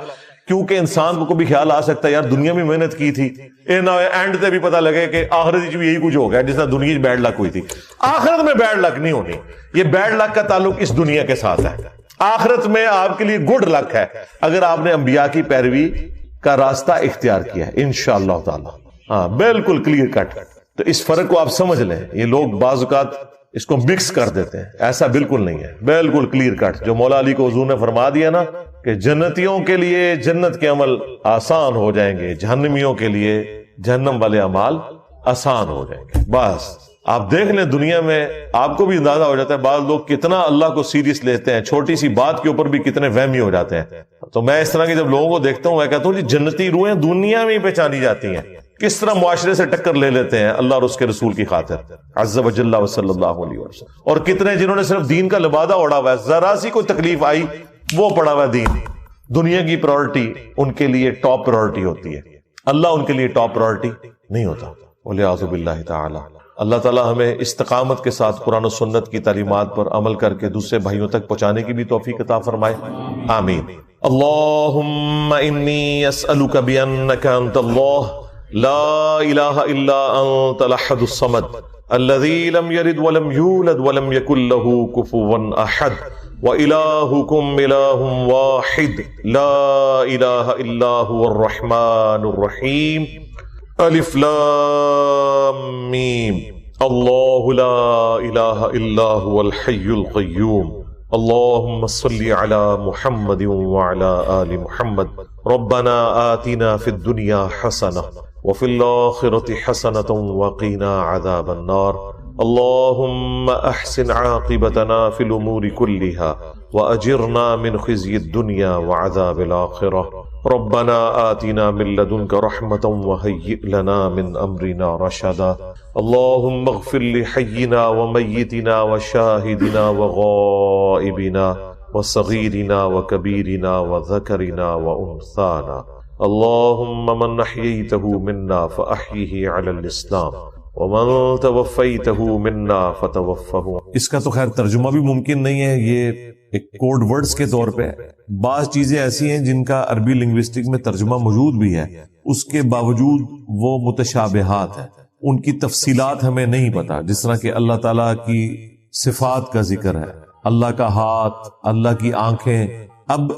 کیونکہ انسان کو کبھی خیال آ سکتا ہے یار دنیا میں محنت کی تھی، اے نہ اینڈ تے بھی پتہ لگے کہ آخرت بھی یہی کچھ ہو گیا جس طرح دنیا بیڈ لک ہوئی تھی۔ آخرت میں بیڈ لک نہیں ہونی، یہ بیڈ لک کا تعلق اس دنیا کے ساتھ ہے۔ آخرت میں آپ کے لیے گڈ لک ہے اگر آپ نے انبیاء کی پیروی کا راستہ اختیار کیا ہے انشاءاللہ تعالی۔ ہاں بالکل کلیئر کٹ۔ تو اس فرق کو آپ سمجھ لیں، یہ لوگ بعض اوقات اس کو مکس کر دیتے ہیں، ایسا بالکل نہیں ہے، بالکل کلیئر کٹ۔ جو مولا علی کو حضور نے فرما دیا نا کہ جنتیوں کے لیے جنت کے عمل آسان ہو جائیں گے، جہنمیوں کے لیے جہنم والے اعمال آسان ہو جائیں گے۔ بس آپ دیکھ لیں دنیا میں آپ کو بھی اندازہ ہو جاتا ہے بعض لوگ کتنا اللہ کو سیریس لیتے ہیں، چھوٹی سی بات کے اوپر بھی کتنے وہمی ہو جاتے ہیں۔ تو میں اس طرح کے جب لوگوں کو دیکھتا ہوں میں کہتا ہوں جی جنتی روحیں دنیا میں ہی پہچانی جاتی ہیں، کس طرح معاشرے سے ٹکر لے لیتے ہیں اللہ اور اس کے رسول کی خاطر عز و جل و صلی اللہ علیہ وسلم۔ اور کتنے جنہوں نے صرف دین کا لبادہ اوڑھا ہوا ہے، ذرا سی کوئی تکلیف آئی وہ پڑا ہوا دین، دنیا کی پرائورٹی ان کے لیے ٹاپ پرائورٹی ہوتی ہے، اللہ ان کے لیے ٹاپ پرائورٹی نہیں ہوتا۔ ولیعوذ باللہ تعالی۔ اللہ تعالیٰ ہمیں استقامت کے ساتھ قرآن و سنت کی تعلیمات پر عمل کر کے دوسرے بھائیوں تک پہنچانے کی بھی توفیق عطا فرمائے، آمین۔ اللہم انی اسألک بانک انت اللہ لا الہ الا انت الاحد الصمد الذی لم یلد ولم یولد ولم یکن له کفوا احد وإلہکم الہ واحد لا الہ الا هو الرحمن الرحیم الف لام میم اللہ لا الہ الا هو الحی القیوم اللہم صلی علی محمد وعلی آل محمد ربنا آتنا فی الدنیا حسنہ وفي الآخرة حسنة وقنا عذاب النار اللهم أحسن عاقبتنا في الأمور كلها وأجرنا من خزي الدنيا وعذاب الآخرة ربنا آتنا من لدنك رحمة وهيئ لنا من أمرنا رشدا اللهم اغفر لحينا وميتنا وشاهدنا وغائبنا وصغيرنا وكبيرنا وذكرنا وأنثانا اللهم من احييته منا فاحيه على الاسلام ومن توفيته منا فتوفه۔
اس کا تو خیر ترجمہ بھی ممکن نہیں ہے، یہ ایک کوڈ ورڈز کے طور پہ بعض چیزیں ایسی ہیں جن کا عربی لنگوسٹک میں ترجمہ موجود بھی ہے، اس کے باوجود وہ متشابہات ہیں، ان کی تفصیلات ہمیں نہیں پتا، جس طرح کہ اللہ تعالیٰ کی صفات کا ذکر ہے، اللہ کا ہاتھ، اللہ کی آنکھیں۔ اب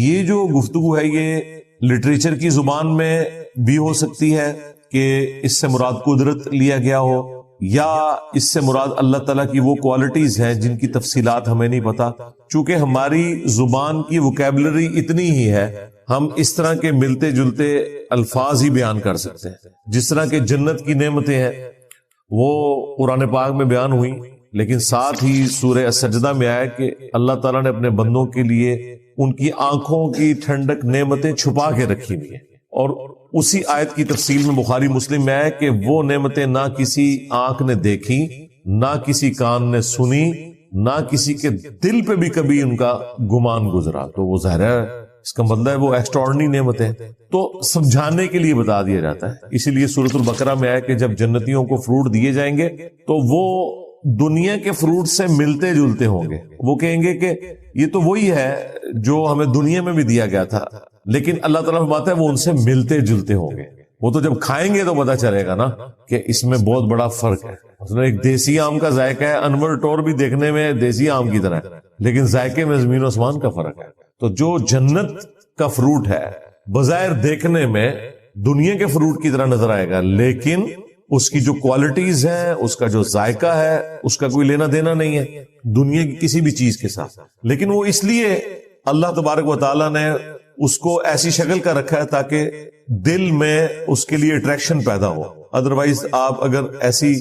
یہ جو گفتگو ہے یہ لٹریچر کی زبان میں بھی ہو سکتی ہے کہ اس سے مراد قدرت لیا گیا ہو، یا اس سے مراد اللہ تعالیٰ کی وہ کوالٹیز ہیں جن کی تفصیلات ہمیں نہیں پتا۔ چونکہ ہماری زبان کی ووکیبلری اتنی ہی ہے، ہم اس طرح کے ملتے جلتے الفاظ ہی بیان کر سکتے ہیں۔ جس طرح کہ جنت کی نعمتیں ہیں وہ قرآن پاک میں بیان ہوئی، لیکن ساتھ ہی سورہ السجدہ میں آیا کہ اللہ تعالیٰ نے اپنے بندوں کے لیے ان کی آنکھوں کی ٹھنڈک نعمتیں چھپا کے رکھی ہوئی ہیں، اور اسی آیت کی تفصیل میں بخاری مسلم میں ہے کہ وہ نعمتیں نہ کسی آنکھ نے دیکھی، نہ کسی کان نے سنی، نہ کسی کے دل پہ بھی کبھی ان کا گمان گزرا۔ تو وہ ظاہر ہے اس کا مطلب ہے وہ ایکسٹراڈنری نعمتیں، تو سمجھانے کے لیے بتا دیا جاتا ہے۔ اسی لیے سورۃ البقرہ میں ہے کہ جب جنتیوں کو فروٹ دیے جائیں گے تو وہ دنیا کے فروٹ سے ملتے جلتے ہوں گے، وہ کہیں گے کہ یہ تو وہی ہے جو ہمیں دنیا میں بھی دیا گیا تھا، لیکن اللہ تعالیٰ فرماتا ہے وہ ان سے ملتے جلتے ہوں گے۔ وہ تو جب کھائیں گے تو پتا چلے گا نا کہ اس میں بہت بڑا فرق ہے۔ مثلا ایک دیسی آم کا ذائقہ ہے، انور ٹور بھی دیکھنے میں دیسی آم کی طرح ہے، لیکن ذائقے میں زمین و آسمان کا فرق ہے۔ تو جو جنت کا فروٹ ہے بظاہر دیکھنے میں دنیا کے فروٹ کی طرح نظر آئے گا، لیکن اس کی جو کوالٹیز ہیں، اس کا جو ذائقہ ہے، اس کا کوئی لینا دینا نہیں ہے دنیا کی کسی بھی چیز کے ساتھ۔ لیکن وہ اس لیے اللہ تبارک و تعالیٰ نے اس کو ایسی شکل کا رکھا ہے تاکہ دل میں اس کے لیے اٹریکشن پیدا ہو۔ ادروائز آپ اگر ایسی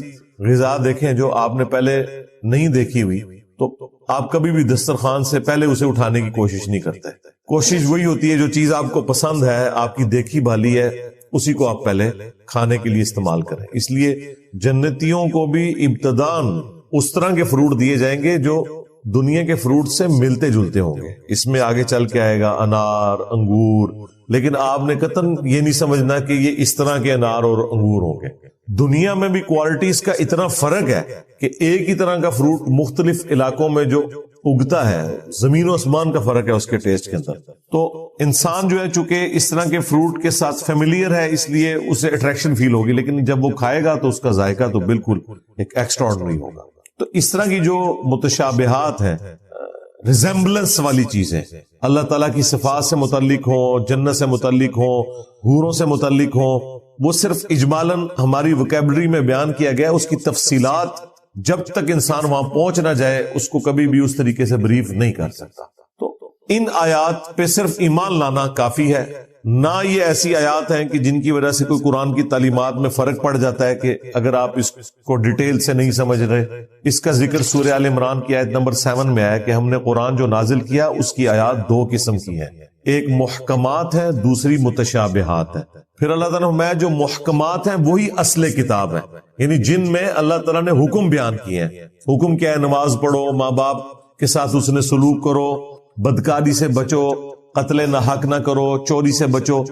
غذا دیکھیں جو آپ نے پہلے نہیں دیکھی ہوئی تو آپ کبھی بھی دسترخوان سے پہلے اسے اٹھانے کی کوشش نہیں کرتے۔ کوشش وہی ہوتی ہے جو چیز آپ کو پسند ہے، آپ کی دیکھی بھالی ہے، اسی کو آپ پہلے کھانے کے لیے استعمال کریں۔ اس لیے جنتیوں کو بھی ابتداً اس طرح کے فروٹ دیے جائیں گے جو دنیا کے فروٹ سے ملتے جلتے ہوں گے۔ اس میں آگے چل کے آئے گا انار، انگور، لیکن آپ نے قطعاً یہ نہیں سمجھنا کہ یہ اس طرح کے انار اور انگور ہوں گے۔ دنیا میں بھی کوالٹیز کا اتنا فرق ہے کہ ایک ہی طرح کا فروٹ مختلف علاقوں میں جو اگتا ہے، زمین و آسمان کا فرق ہے اس کے ٹیسٹ کے اندر. تو انسان جو ہے چونکہ اس طرح کے فروٹ کے ساتھ فیملیئر ہے اس لیے اسے اٹریکشن فیل ہوگی، لیکن جب وہ کھائے گا تو اس کا ذائقہ تو بالکل ایک ایکسٹرا آرڈنری ہوگا. تو اس طرح کی جو متشابہات ہیں، ریزمبلنس والی چیزیں، اللہ تعالیٰ کی صفات سے متعلق ہوں، جنت سے متعلق ہوں، حوروں سے متعلق ہوں، وہ صرف اجمالاً ہماری وکیبلری میں بیان کیا گیا. اس کی تفصیلات جب تک انسان وہاں پہنچ نہ جائے اس کو کبھی بھی اس طریقے سے بریف نہیں کر سکتا. تو ان آیات پہ صرف ایمان لانا کافی ہے. نہ یہ ایسی آیات ہیں کہ جن کی وجہ سے کوئی قرآن کی تعلیمات میں فرق پڑ جاتا ہے کہ اگر آپ اس کو ڈیٹیل سے نہیں سمجھ رہے. اس کا ذکر سورہ آل عمران کی آیت نمبر 7 میں آیا کہ ہم نے قرآن جو نازل کیا اس کی آیات 2 قسم کی ہیں، ایک محکمات ہے، دوسری متشابہات ہے. پھر اللہ تعالیٰ نے جو محکمات ہیں وہی اصل کتاب ہے، یعنی جن میں اللہ تعالیٰ نے حکم بیان کیے ہیں. حکم کیا ہے؟ نماز پڑھو، ماں باپ کے ساتھ اس نے سلوک کرو، بدکاری سے بچو، قتل نہ حق نہ کرو، چوری سے بچو.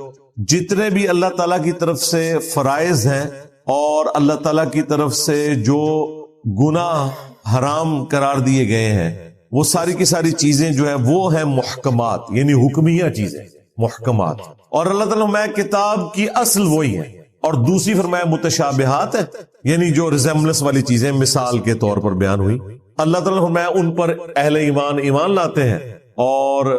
جتنے بھی اللہ تعالیٰ کی طرف سے فرائض ہیں اور اللہ تعالیٰ کی طرف سے جو گناہ حرام قرار دیے گئے ہیں وہ ساری کی ساری چیزیں جو ہے وہ ہیں محکمات، یعنی حکمیہ چیزیں محکمات. اور اللہ تعالیٰ میں کتاب کی اصل وہی ہے. اور دوسری فرمایا متشابہات ہے، یعنی جو ریزمبلنس والی چیزیں مثال کے طور پر بیان ہوئی. اللہ تعالیٰ فرمایا ان پر اہل ایمان لاتے ہیں، اور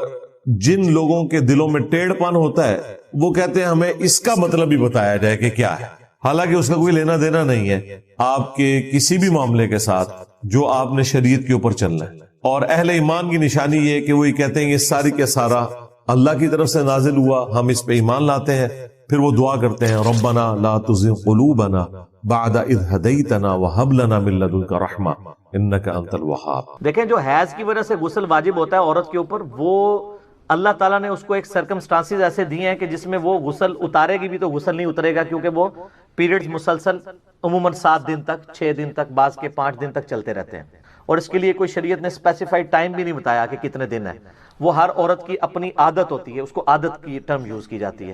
جن لوگوں کے دلوں میں ٹیڑھ پن ہوتا ہے وہ کہتے ہیں ہمیں اس کا مطلب بھی بتایا جائے کہ کیا ہے، حالانکہ اس کا کوئی لینا دینا نہیں ہے آپ کے کسی بھی معاملے کے ساتھ جو آپ نے شریعت کے اوپر چلنا ہے. اور اہل ایمان کی نشانی یہ کہ وہی کہتے ہیں یہ ساری کے سارا اللہ کی طرف سے نازل ہوا، ہم اس پہ ایمان لاتے ہیں. پھر وہ دعا کرتے ہیں ربنا لا تزغ قلوبنا بعد اذ ہدیتنا وہب لنا من لدنک رحمہ انک انت الوہاب.
دیکھیں جو حیض کی وجہ سے غسل واجب ہوتا ہے عورت کے اوپر، وہ اللہ تعالیٰ نے اس کو ایک سرکمسٹانسز ایسے دیے ہیں کہ جس میں وہ غسل اتارے گی بھی تو غسل نہیں اترے گا، کیونکہ وہ پیریڈز مسلسل عموماً 7 دن تک، 6 دن تک، بعض کے 5 دن تک چلتے رہتے ہیں. اور اس کے لیے کوئی شریعت نے اسپیسیفائڈ ٹائم بھی نہیں بتایا کہ کتنے دن ہے. وہ ہر عورت کی اپنی عادت ہوتی ہے، اس کو عادت کی ٹرم یوز کی جاتی ہے.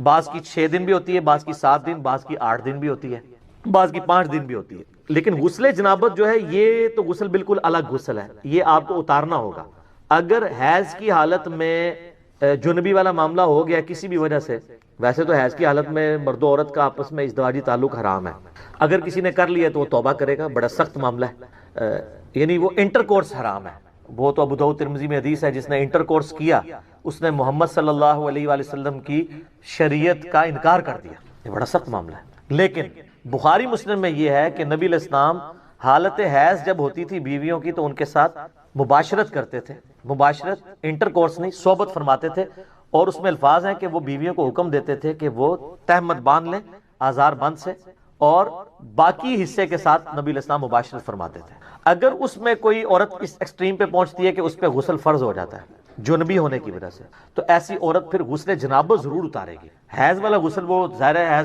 بعض کی 6 دن بھی ہوتی ہے، بعض کی 7 دن، بعض کی 8 دن بھی ہوتی ہے، بعض کی 5 دن بھی ہوتی ہے. لیکن غسل جنابت جو ہے یہ تو غسل بالکل الگ غسل ہے، یہ آپ کو اتارنا ہوگا. اگر حیض کی حالت میں جنبی والا معاملہ ہو گیا کسی بھی وجہ سے، ویسے تو حیض کی حالت میں مرد و عورت کا آپس میں ازدواجی تعلق حرام ہے. اگر کسی نے کر لیا تو وہ توبہ کرے گا، بڑا سخت معاملہ ہے، یعنی وہ انٹرکورس حرام ہے. وہ تو ابو داؤد ترمذی میں حدیث ہے جس نے انٹرکورس کیا اس نے محمد صلی اللہ علیہ وآلہ وسلم کی شریعت کا انکار کر دیا. یہ بڑا سخت معاملہ ہے. لیکن بخاری مسلم میں یہ ہے کہ نبی علیہ السلام حالت حیض جب ہوتی تھی بیویوں کی تو ان کے ساتھ مباشرت کرتے تھے. مباشرت انٹرکورس نہیں، صحبت فرماتے تھے. اور اس میں الفاظ ہیں کہ وہ بیویوں کو حکم دیتے تھے کہ وہ تہمت باندھ لیں آزار بند سے، اور باقی حصے کے ساتھ نبی علیہ السلام مباشرت فرماتے تھے. اگر اس میں کوئی عورت اس ایکسٹریم پہ پہنچتی ہے کہ اس پہ غسل فرض ہو جاتا ہے جنبی ہونے کی وجہ سے، تو ایسی عورت پھر غسل جنابت ضرور اتارے گی. حیض والا غسل وہ ظاہر ہے،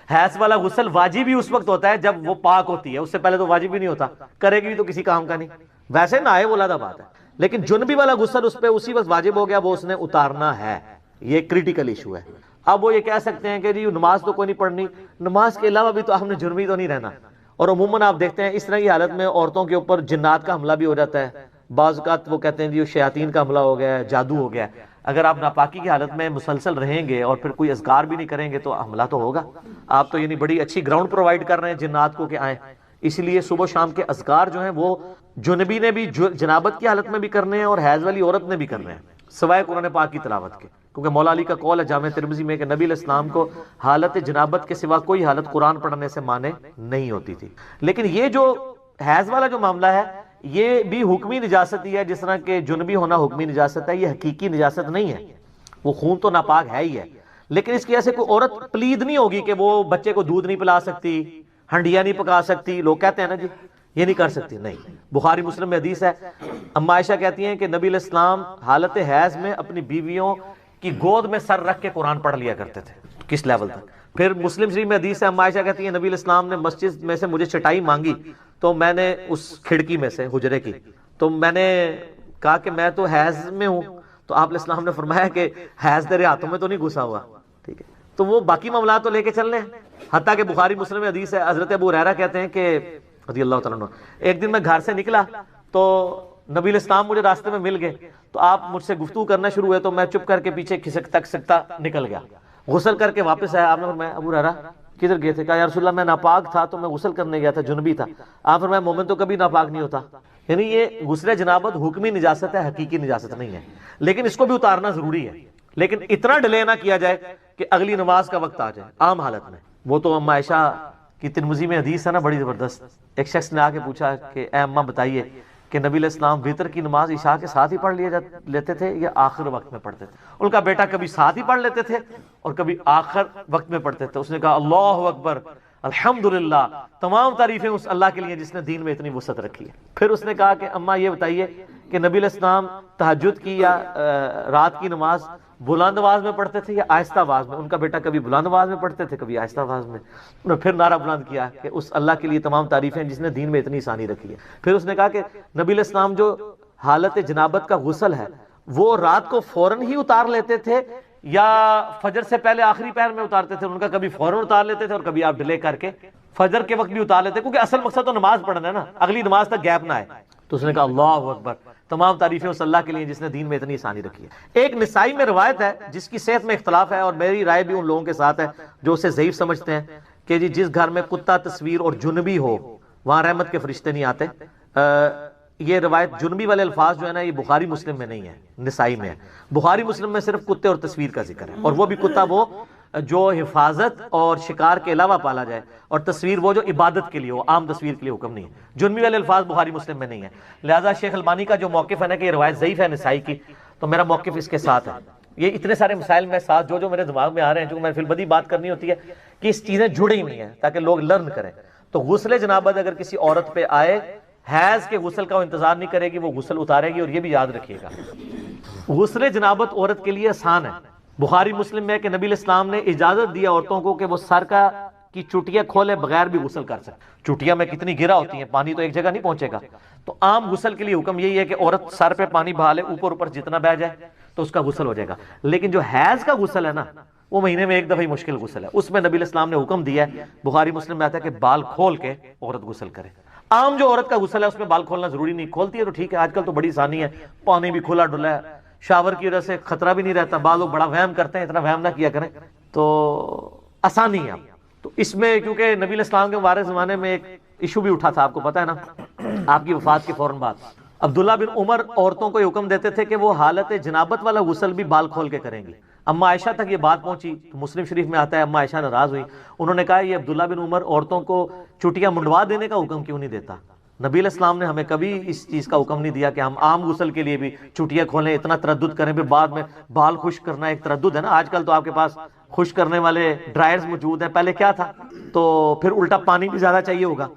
حیض والا غسل واجب ہی اس وقت ہوتا ہے جب وہ پاک ہوتی ہے، اس سے پہلے تو واجب ہی نہیں ہوتا. کرے گی تو کسی کام کا نہیں، ویسے نہ آئے وہ علیحدہ بات ہے. لیکن جنبی والا غسل اس پہ اسی وقت واجب ہو گیا، وہ اس نے اتارنا ہے. یہ کریٹیکل ایشو ہے. اب وہ یہ کہہ سکتے ہیں کہ جی نماز تو کوئی نہیں پڑھنی، نماز کے علاوہ بھی تو ہم نے جنبی تو نہیں رہنا. اور عموماً آپ دیکھتے ہیں اس طرح کی حالت میں عورتوں کے اوپر جنات کا حملہ بھی ہو جاتا ہے. بعض اوقات وہ کہتے ہیں جی شیاطین کا حملہ ہو گیا ہے، جادو ہو گیا ہے. اگر آپ ناپاکی کی حالت میں مسلسل رہیں گے اور پھر کوئی اذکار بھی نہیں کریں گے تو حملہ تو ہوگا. آپ تو یعنی بڑی اچھی گراؤنڈ پرووائڈ کر رہے ہیں جنات کو کہ آئیں. اس لیے صبح و شام کے اذکار جو ہیں وہ جنبی نے بھی جنابت کی حالت میں بھی کرنے ہیں اور حیض والی عورت نے بھی کرنے ہیں، سوائے قرآن پاک کی تلاوت کے. کیونکہ مولا علی کا قول ہے جامع ترمذی میں کہ نبی علیہ السلام کو حالت جنابت کے سوا کوئی حالت قرآن پڑھنے سے مانے نہیں ہوتی تھی. لیکن یہ جو حیض والا جو معاملہ ہے یہ بھی حکمی نجاست ہی ہے، جس طرح کہ جنبی ہونا حکمی نجاست ہے. یہ حقیقی نجاست نہیں ہے، وہ خون تو ناپاک ہے ہی ہے. لیکن اس کی وجہ سے کوئی عورت پلید نہیں ہوگی کہ وہ بچے کو دودھ نہیں پلا سکتی، ہنڈیاں نہیں پکا سکتی. لوگ کہتے ہیں نا جی یہ نہیں کر سکتی، نہیں. بخاری مسلم میں حدیث ہے، اما عائشہ کہتی ہیں کہ نبی علیہ السلام حالت حیض میں اپنی بیویوں کی گود میں سر رکھ کے قرآن پڑھ لیا کرتے تھے. کس لیول تک. پھر مسلم شریف میں حدیث ہے، اما عائشہ کہتی ہیں نبی علیہ السلام نے مسجد میں سے مجھے چٹائی مانگی تو میں نے اس کھڑکی میں سے حجرے کی تو میں نے کہا کہ میں تو حیض میں ہوں، تو آپ علیہ السلام نے فرمایا کہ حیض تیرے ہاتھوں میں تو نہیں گھسا ہوا. ٹھیک ہے، تو وہ باقی معاملات تو لے کے چل رہے ہیں. حتیٰ کہ بخاری مسلم میں حدیث ہے، حضرت ابو ہریرہ کہتے ہیں کہ رضی اللہ تعالیٰ عنہ، ایک دن میں گھر سے نکلا تو نبی علیہ السلام مجھے راستے میں مل گئے تو آپ مجھ سے گفتگو کرنا شروع ہوئے تو میں چپ کر کے پیچھے کھسکتا نکل گیا. غسل کر کے واپس آیا. آپ نے فرمایا ابو ہریرہ کدھر گئے تھے؟ کہا یا رسول اللہ میں ناپاک تھا تو میں غسل کرنے گیا تھا, جنبی تھا. آپ فرمایا مومن تو کبھی ناپاک نہیں ہوتا. یعنی یہ غسل جنابت حکمی نجاست ہے, حقیقی نجاست نہیں ہے, لیکن اس کو بھی اتارنا ضروری ہے. لیکن اتنا ڈیلے نہ کیا جائے کہ اگلی نماز کا وقت آ جائے عام حالت میں. وہ تو ام عائشہ کی ترمذی میں حدیث ہے نا بڑی زبردست. ایک شخص نے آ کے پوچھا کہ اے اماں بتائیے کہ نبی علیہ السلام وتر کی نماز عشاء کے ساتھ ہی پڑھ لیتے تھے یا آخر وقت میں پڑھتے تھے؟ ان کا بیٹا کبھی ساتھ ہی پڑھ لیتے تھے اور کبھی آخر وقت میں پڑھتے تھے. اس نے کہا اللہ اکبر الحمدللہ, تمام تعریفیں اس اللہ کے لیے جس نے دین میں اتنی وسعت رکھی ہے. پھر اس نے کہا کہ اماں یہ بتائیے کہ نبی علیہ السلام تہجد کی یا رات کی نماز بلند آواز میں پڑھتے تھے یا آہستہ آواز میں؟ ان کا بیٹا کبھی بلند آواز میں پڑھتے تھے کبھی آہستہ آواز میں. انہوں نے پھر نعرہ بلند کیا کہ اس اللہ کے لیے تمام تعریفیں جس نے دین میں اتنی آسانی رکھی ہے. پھر اس نے کہا کہ نبی علیہ السلام جو حالت جنابت کا غسل ہے وہ رات کو فوراً ہی اتار لیتے تھے یا فجر سے پہلے آخری پہر میں اتارتے تھے؟ ان کا کبھی فوراً اتار لیتے تھے اور کبھی آپ ڈیلے کر کے فجر کے وقت بھی اتار لیتے, کیونکہ اصل مقصد تو نماز پڑھنا ہے نا, اگلی نماز تک گیپ نہ آئے. تو اس نے کہا اللہ اکبر, تمام تعریفیں اس اللہ کے لیے جس نے دین میں اتنی آسانی رکھی ہے. ایک نسائی میں روایت ہے جس کی صحت میں اختلاف ہے اور میری رائے بھی ان لوگوں کے ساتھ ہے جو اسے ضعیف سمجھتے ہیں کہ جی جس گھر میں کتا تصویر اور جنبی ہو وہاں رحمت کے فرشتے نہیں آتے. یہ روایت جنبی والے الفاظ جو ہے نا یہ بخاری مسلم میں نہیں ہے, نسائی میں ہے. بخاری مسلم میں صرف کتے اور تصویر کا ذکر ہے, اور وہ بھی کتا وہ جو حفاظت اور شکار کے علاوہ پالا جائے, اور تصویر وہ جو عبادت کے لیے ہو, عام تصویر کے لیے حکم نہیں ہے. جنبی والے الفاظ بخاری مسلم میں نہیں ہے. لہٰذا شیخ البانی کا جو موقف ہے نا کہ یہ روایت ضعیف ہے نسائی کی, تو میرا موقف اس کے ساتھ ہے. یہ اتنے سارے مسائل میں ساتھ جو میرے دماغ میں آ رہے ہیں, جو میں فی البدی بات کرنی ہوتی ہے کہ اس چیزیں جڑی ہی نہیں ہیں تاکہ لوگ لرن کریں. تو غسل جنابت اگر کسی عورت پہ آئے, حیض کے غسل کا انتظار نہیں کرے گی, وہ غسل اتارے گی. اور یہ بھی یاد رکھیے گا غسل جنابت عورت کے لیے آسان ہے. بخاری مسلم میں کہ نبی علیہ السلام نے اجازت دیا عورتوں کو کہ وہ سر کی چٹیاں کھولے بغیر بھی غسل کر سکتے. چٹیاں میں کتنی گرا ہوتی ہیں, پانی تو ایک جگہ نہیں پہنچے گا. تو عام غسل کے لیے حکم یہی ہے کہ عورت سر پہ پانی بہا لے, اوپر جتنا بہ جائے تو اس کا غسل ہو جائے گا. لیکن جو حیض کا غسل ہے نا وہ مہینے میں ایک دفعہ ہی مشکل غسل ہے. اس میں نبی علیہ السلام نے حکم دیا ہے, بخاری مسلم میں آتا ہے کہ بال کھول کے عورت غسل کرے. عام جو عورت کا غسل ہے اس میں بال کھولنا ضروری نہیں, کھولتی ہے تو ٹھیک ہے, آج کل تو بڑی آسانی ہے, پانی بھی کھلا ڈلا ہے, شاور کی وجہ سے خطرہ بھی نہیں رہتا. بعض لوگ بڑا وہم کرتے ہیں, اتنا وہم نہ کیا کریں, تو آسانی ہے. تو اس میں کیونکہ نبی علیہ السلام کے مبارک زمانے میں ایک ایشو بھی اٹھا تھا, آپ کو پتا ہے نا, آپ کی وفات کے فوراً بعد عبداللہ بن عمر عورتوں کو حکم دیتے تھے کہ وہ حالت جنابت والا غسل بھی بال کھول کے کریں گی. اما عائشہ تک یہ بات پہنچی تو مسلم شریف میں آتا ہے اما عائشہ ناراض ہوئی. انہوں نے کہا یہ عبداللہ بن عمر عورتوں کو چٹیاں منڈوا دینے کا حکم کیوں نہیں دیتا؟ نبی علیہ السلام نے ہمیں کبھی اس چیز کا حکم نہیں دیا کہ ہم عام غسل کے لیے بھی چٹیاں کھولیں, اتنا تردد کریں, پھر بعد میں بال خشک کرنا ایک تردد ہے نا. آج کل تو آپ کے پاس خشک کرنے والے ڈرائرز موجود ہیں, پہلے کیا تھا؟ تو پھر الٹا پانی بھی زیادہ چاہیے ہوگا.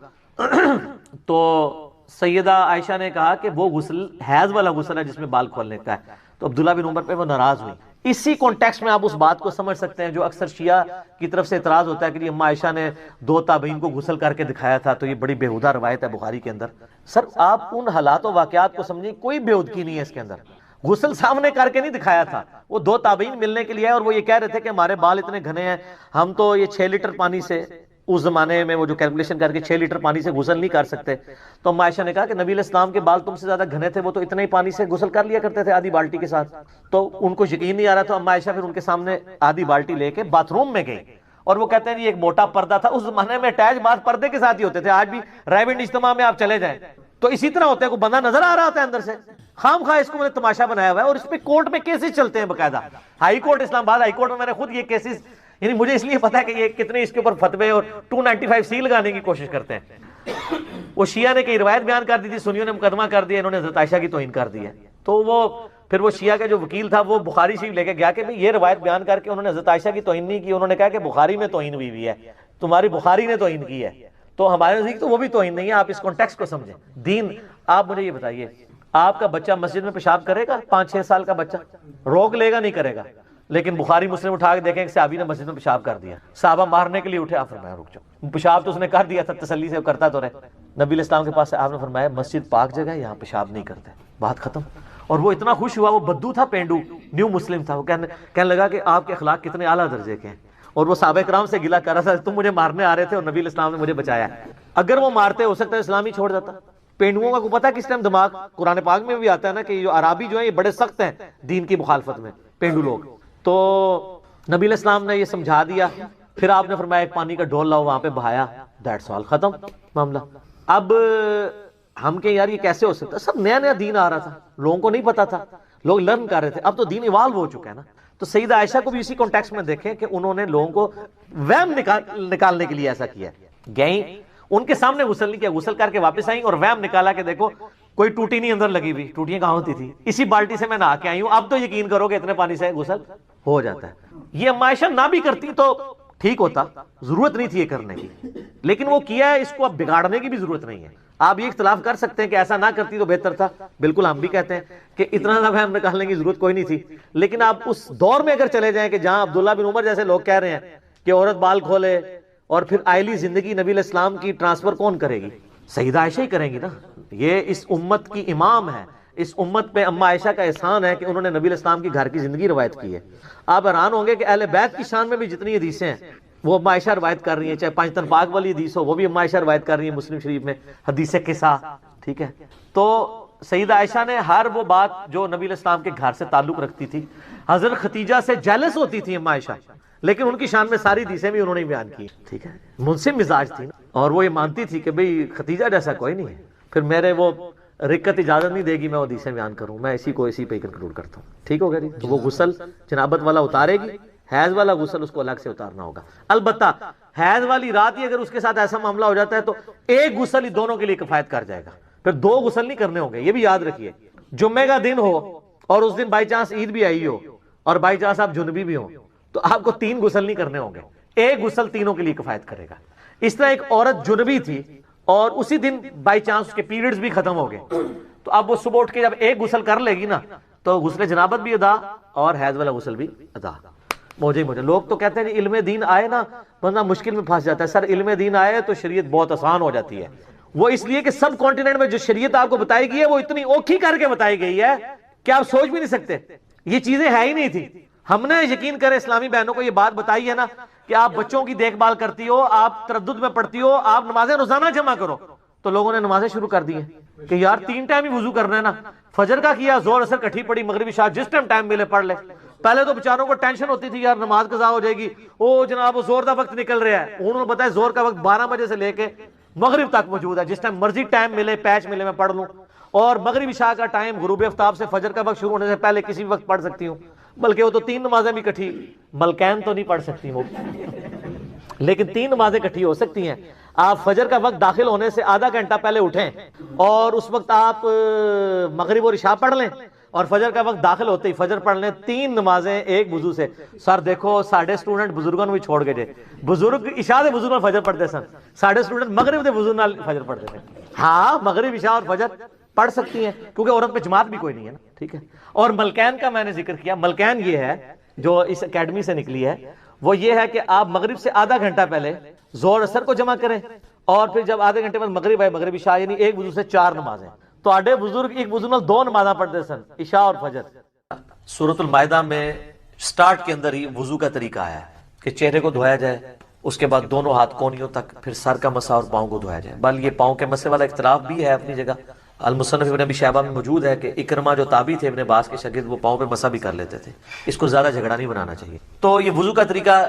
تو سیدہ عائشہ نے کہا کہ وہ غسل حیض والا غسل ہے جس میں بال کھولنے کا ہے. تو عبداللہ بن عمر پہ وہ ناراض ہوئی. اسی کانٹیکسٹ میں آپ اس بات کو سمجھ سکتے ہیں جو اکثر شیعہ کی طرف سے اعتراض ہوتا ہے کہ اما عائشہ نے 2 تابعین کو غسل کر کے دکھایا تھا, تو یہ بڑی بےہودہ روایت ہے بخاری کے اندر. سر آپ ان حالات و واقعات کو سمجھیں, کوئی بےہودگی نہیں ہے اس کے اندر. غسل سامنے کر کے نہیں دکھایا تھا, وہ 2 تابعین ملنے کے لیے آئے اور وہ یہ کہہ رہے تھے کہ ہمارے بال اتنے گھنے ہیں, ہم تو یہ 6 لیٹر پانی سے, اس زمانے میں وہ جو کیلکولیشن کر کے 6 لیٹر پانی سے غسل نہیں کر سکتے. تو اما عائشہ نے کہا کہ نبی علیہ السلام کے بال تم سے زیادہ گھنے تھے, وہ تو اتنے ہی پانی سے غسل کر لیا کرتے تھے آدھی بالٹی کے ساتھ. تو ان کو یقین نہیں آ رہا, تو اما عائشہ پھر ان کے سامنے آدھی بالٹی لے کے باتھ روم میں گئی, اور وہ کہتے ہیں جی ایک موٹا پردہ تھا. اس زمانے میں اٹیچ باتھ پردے کے ساتھ ہی ہوتے تھے. آج بھی رائبنڈ اجتماع میں آپ چلے جائیں تو اسی طرح ہوتا ہے, کوئی بندہ نظر آ رہا ہوتا ہے اندر سے, خام خواہ اس کو میں نے تماشا بنایا ہوا ہے. اور اس پہ کورٹ میں کیسز چلتے ہیں باقاعدہ, ہائی کورٹ اسلام آباد ہائی کورٹ میں. میں نے خود یہ کیسز, یعنی مجھے اس لیے پتا ہے کہ یہ کتنے اس کے اوپر فتوے اور 295 سی لگانے کی کوشش کرتے ہیں. وہ شیعہ نے کئی روایت بیان کر دی تھی, سنیوں نے مقدمہ کر دیا, انہوں نے حضرت عائشہ کی توہین کر دی ہے. تو وہ پھر وہ شیعہ کا جو وکیل تھا وہ بخاری شریف لے کے گیا کہ یہ روایت بیان کر کے انہوں نے حضرت عائشہ کی توہین نہیں کی. انہوں نے کہا کہ بخاری میں توہین ہوئی ہے, تمہاری بخاری نے توہین کی ہے, تو ہمارے نزدیک تو وہ بھی توہین نہیں ہے. آپ اس کانٹیکسٹ کو سمجھیں. دین, آپ مجھے یہ بتائیے, آپ کا بچہ مسجد میں پیشاب کرے گا؟ 5-6 سال کا بچہ روک لے گا؟ نہیں کرے گا. لیکن بخاری مسلم اٹھا کے دیکھیں کہ صحابی نے مسجد میں پیشاب کر دیا, صحابہ مارنے کے لیے اٹھے, آپ فرمایا رک جاؤ, پیشاب تو اس نے کر دیا تھا, تسلی سے کرتا تو رہے. نبی علیہ السلام کے پاس آپ نے فرمایا مسجد پاک جگہ ہے, یہاں پیشاب نہیں کرتے, بات ختم. اور وہ اتنا خوش ہوا, وہ بدو تھا, پینڈو نیو مسلم تھا, وہ کہنے لگا کہ آپ کے اخلاق کتنے اعلیٰ درجے کے ہیں. اور وہ صحابہ کرام سے گلہ کر رہا تھا, تم مجھے مارنے آ رہے تھے اور نبی علیہ السلام نے مجھے بچایا. اگر وہ مارتے ہو سکتا ہے اسلام ہی چھوڑ جاتا. پینڈوؤں کا کو پتا کس ٹائم دماغ، قرآن پاک میں بھی آتا ہے نا کہ جو عرابی جو ہیں یہ بڑے سخت ہیں دین کی مخالفت میں، پینڈو لوگ. تو نبی علیہ السلام نے یہ سمجھا دیا، پھر آپ نے فرمایا ایک پانی کا ڈول لاؤ، وہاں پہ بہایا، دیٹس آل، ختم معاملہ. اب ہم کہ یار یہ کیسے ہو سکتا ہے، سب نیا نیا دین آ رہا تھا، لوگوں کو نہیں پتا تھا، لوگ لرن کر رہے تھے، اب تو دین ایوالو ہو چکا ہے نا. تو سیدہ عائشہ کو بھی اسی کانٹیکسٹ میں دیکھیں کہ انہوں نے لوگوں کو وہم نکالنے کے لیے ایسا کیا. گئیں ان کے سامنے غسل نہیں کیا، غسل کر کے واپس آئیں اور وہم نکالا کہ دیکھو کوئی ٹوٹی نہیں اندر لگی ہوئی، ٹوٹیاں کہاں ہوتی تھی، اسی بالٹی سے میں نہا کے آئی ہوں، اب تو یقین کرو کہ اتنے پانی سے غسل ہو جاتا ہے. یہ اما عائشہ نہ بھی کرتی تو ٹھیک ہوتا، ضرورت نہیں تھی یہ کرنے کی، لیکن وہ کیا ہے، اس کو اب بگاڑنے کی بھی ضرورت نہیں ہے. آپ یہ اختلاف کر سکتے ہیں کہ ایسا نہ کرتی تو بہتر تھا، بالکل ہم بھی کہتے ہیں کہ اتنا زیادہ وہم نکالنے کی ضرورت کوئی نہیں تھی. لیکن آپ اس دور میں اگر چلے جائیں کہ جہاں عبداللہ بن عمر جیسے لوگ کہہ رہے ہیں کہ عورت بال کھولے اور پھر آئلی زندگی نبی علیہ السلام کی ٹرانسفر کون کرے گی، سیدہ عائشہ ہی کریں گی نا. یہ اس امت کی امام ہے، اس امت پہ اما عائشہ کا احسان ہے کہ انہوں نے نبی علیہ السلام کی گھر کی زندگی روایت کی ہے. آپ حیران ہوں گے کہ اہل بیت کی شان میں بھی جتنی حدیثیں ہیں وہ اما عائشہ روایت کر رہی ہیں، چاہے پانچ طرفاق والی حدیث ہو وہ بھی اما عائشہ روایت کر رہی ہیں مسلم شریف میں، حدیث قصہ، ٹھیک ہے. تو سیدہ عائشہ نے ہر وہ بات جو نبی علیہ السلام کے گھر سے تعلق رکھتی تھی، حضرت ختیجہ سے جیلس ہوتی تھی اما عائشہ، لیکن ان کی شان میں ساری حدیثیں بھی انہوں نے بیان کی، ٹھیک ہے. منصف مزاج تھی اور وہ یہ مانتی تھی کہ بھئی ختیجہ جیسا کوئی نہیں ہے، پھر میرے وہ رکت اجازت نہیں دے گی میں وہ حدیثیں بیان کروں، میں اسی کو اسی پہ کنکلوڈ کرتا ہوں. ٹھیک ہو گیا جی. تو وہ غسل جنابت والا اتارے گی، حیض والا غسل اس کو الگ سے اتارنا ہوگا. البتہ حیض والی رات ہی اگر اس کے ساتھ ایسا معاملہ ہو جاتا ہے تو ایک غسل ہی دونوں کے لیے کفایت کر جائے گا، پھر دو غسل نہیں کرنے ہوں گے. یہ بھی یاد رکھیے، جمعے کا دن ہو اور اس دن بائی چانس عید بھی آئی ہو اور بائی چانس آپ جنبی بھی ہو تو آپ کو تین غسل نہیں کرنے ہوں گے، ایک غسل تینوں کے لیے کفایت کرے گا. اس طرح ایک عورت جنبی تھی اور اسی دن بائی چانس اس کے پیریڈز بھی ختم ہو گئے تو اب وہ صبح اٹھ کے جب ایک غسل کر لے گی نا تو غسل جنابت بھی ادا اور حیض والا غسل بھی ادا. مجھے لوگ تو کہتے ہیں جی علم دین آئے نا بندہ مشکل میں پھنس جاتا ہے. سر علم دین آئے تو شریعت بہت آسان ہو جاتی ہے. وہ اس لیے کہ سب کانٹیننٹ میں جو شریعت آپ کو بتائی گئی ہے وہ اتنی اوکھی کر کے بتائی گئی ہے کہ آپ سوچ بھی نہیں سکتے، یہ چیزیں ہے ہی نہیں تھی. ہم نے یقین کرے اسلامی بہنوں کو یہ بات بتائی ہے نا کہ آپ بچوں کی دیکھ بھال کرتی ہو، آپ تردد میں پڑھتی ہو، آپ نمازیں روزانہ جمع کرو، تو لوگوں نے نمازیں شروع کر دی ہیں کہ یار 3 ٹائم ہی وضو کرنا ہے نا، فجر کا کیا، زور اثر کٹھی پڑی، مغرب عشاء جس ٹائم ملے پڑھ لے. پہلے تو بیچاروں کو ٹینشن ہوتی تھی یار نماز قضا ہو جائے گی، او جناب وہ زور کا وقت نکل رہا ہے. انہوں نے بتایا زور کا وقت 12 بجے سے لے کے مغرب تک موجود ہے، جس ٹائم مرضی ٹائم ملے پیچ ملے میں پڑھ لوں. اور مغرب عشاء کا ٹائم غروب آفتاب سے فجر کا وقت شروع ہونے سے پہلے کسی بھی وقت پڑھ سکتی ہوں، بلکہ وہ تو 3 نمازیں بھی کٹھی، ملکین تو نہیں پڑھ سکتی وہ، لیکن 3 نمازیں کٹھی ہو سکتی ہیں. آپ فجر کا وقت داخل ہونے سے آدھا گھنٹہ پہلے اٹھیں اور اس وقت آپ مغرب اور عشاء پڑھ لیں اور فجر کا وقت داخل ہوتے ہی فجر پڑھ لیں، 3 نمازیں ایک وضو سے. سر دیکھو ساڑھے اسٹوڈنٹ بزرگوں نے بھی چھوڑ کے جائے، بزرگ عشاء دے وضو نال فجر پڑھتے سن، ساڑھے اسٹوڈنٹ مغرب دے وضو نال فجر پڑھتے تھے. ہاں مغرب عشاء اور فجر پڑھ سکتی ہیں کیونکہ عورت پہ جماعت بھی کوئی نہیں ہے نا، ٹھیک ہے. اور ملکین کا میں نے ذکر کیا، ملکین یہ ہے جو اس اکیڈمی سے نکلی ہے، وہ یہ ہے کہ آپ مغرب سے آدھا گھنٹہ پہلے زور اثر کو جمع کریں اور پھر جب آدھے گھنٹے بعد مغرب آئے مغرب عشاء، یعنی ایک وضو سے 4 نمازیں. تو آڈے بزرگ ایک وضو نال 2 نمازاں پڑھتے سن، عشاء اور فجر. سورۃ المائدہ میں سٹارٹ کے اندر ہی وضو کا طریقہ آیا ہے کہ چہرے کو دھویا جائے، اس کے بعد دونوں ہاتھ کونیوں تک، پھر سر کا مسح اور پاؤں کو دھویا جائے. بل یہ پاؤں کے مسح والا اختلاف بھی ہے اپنی جگہ، المصنف ابن ابی شیبہ میں موجود ہے کہ اکرمہ جو تابعی تھے ابن عباس کے شاگرد، وہ پاؤں پہ مسح بھی کر لیتے تھے. اس کو زیادہ جھگڑا نہیں بنانا چاہیے. تو یہ وضو کا طریقہ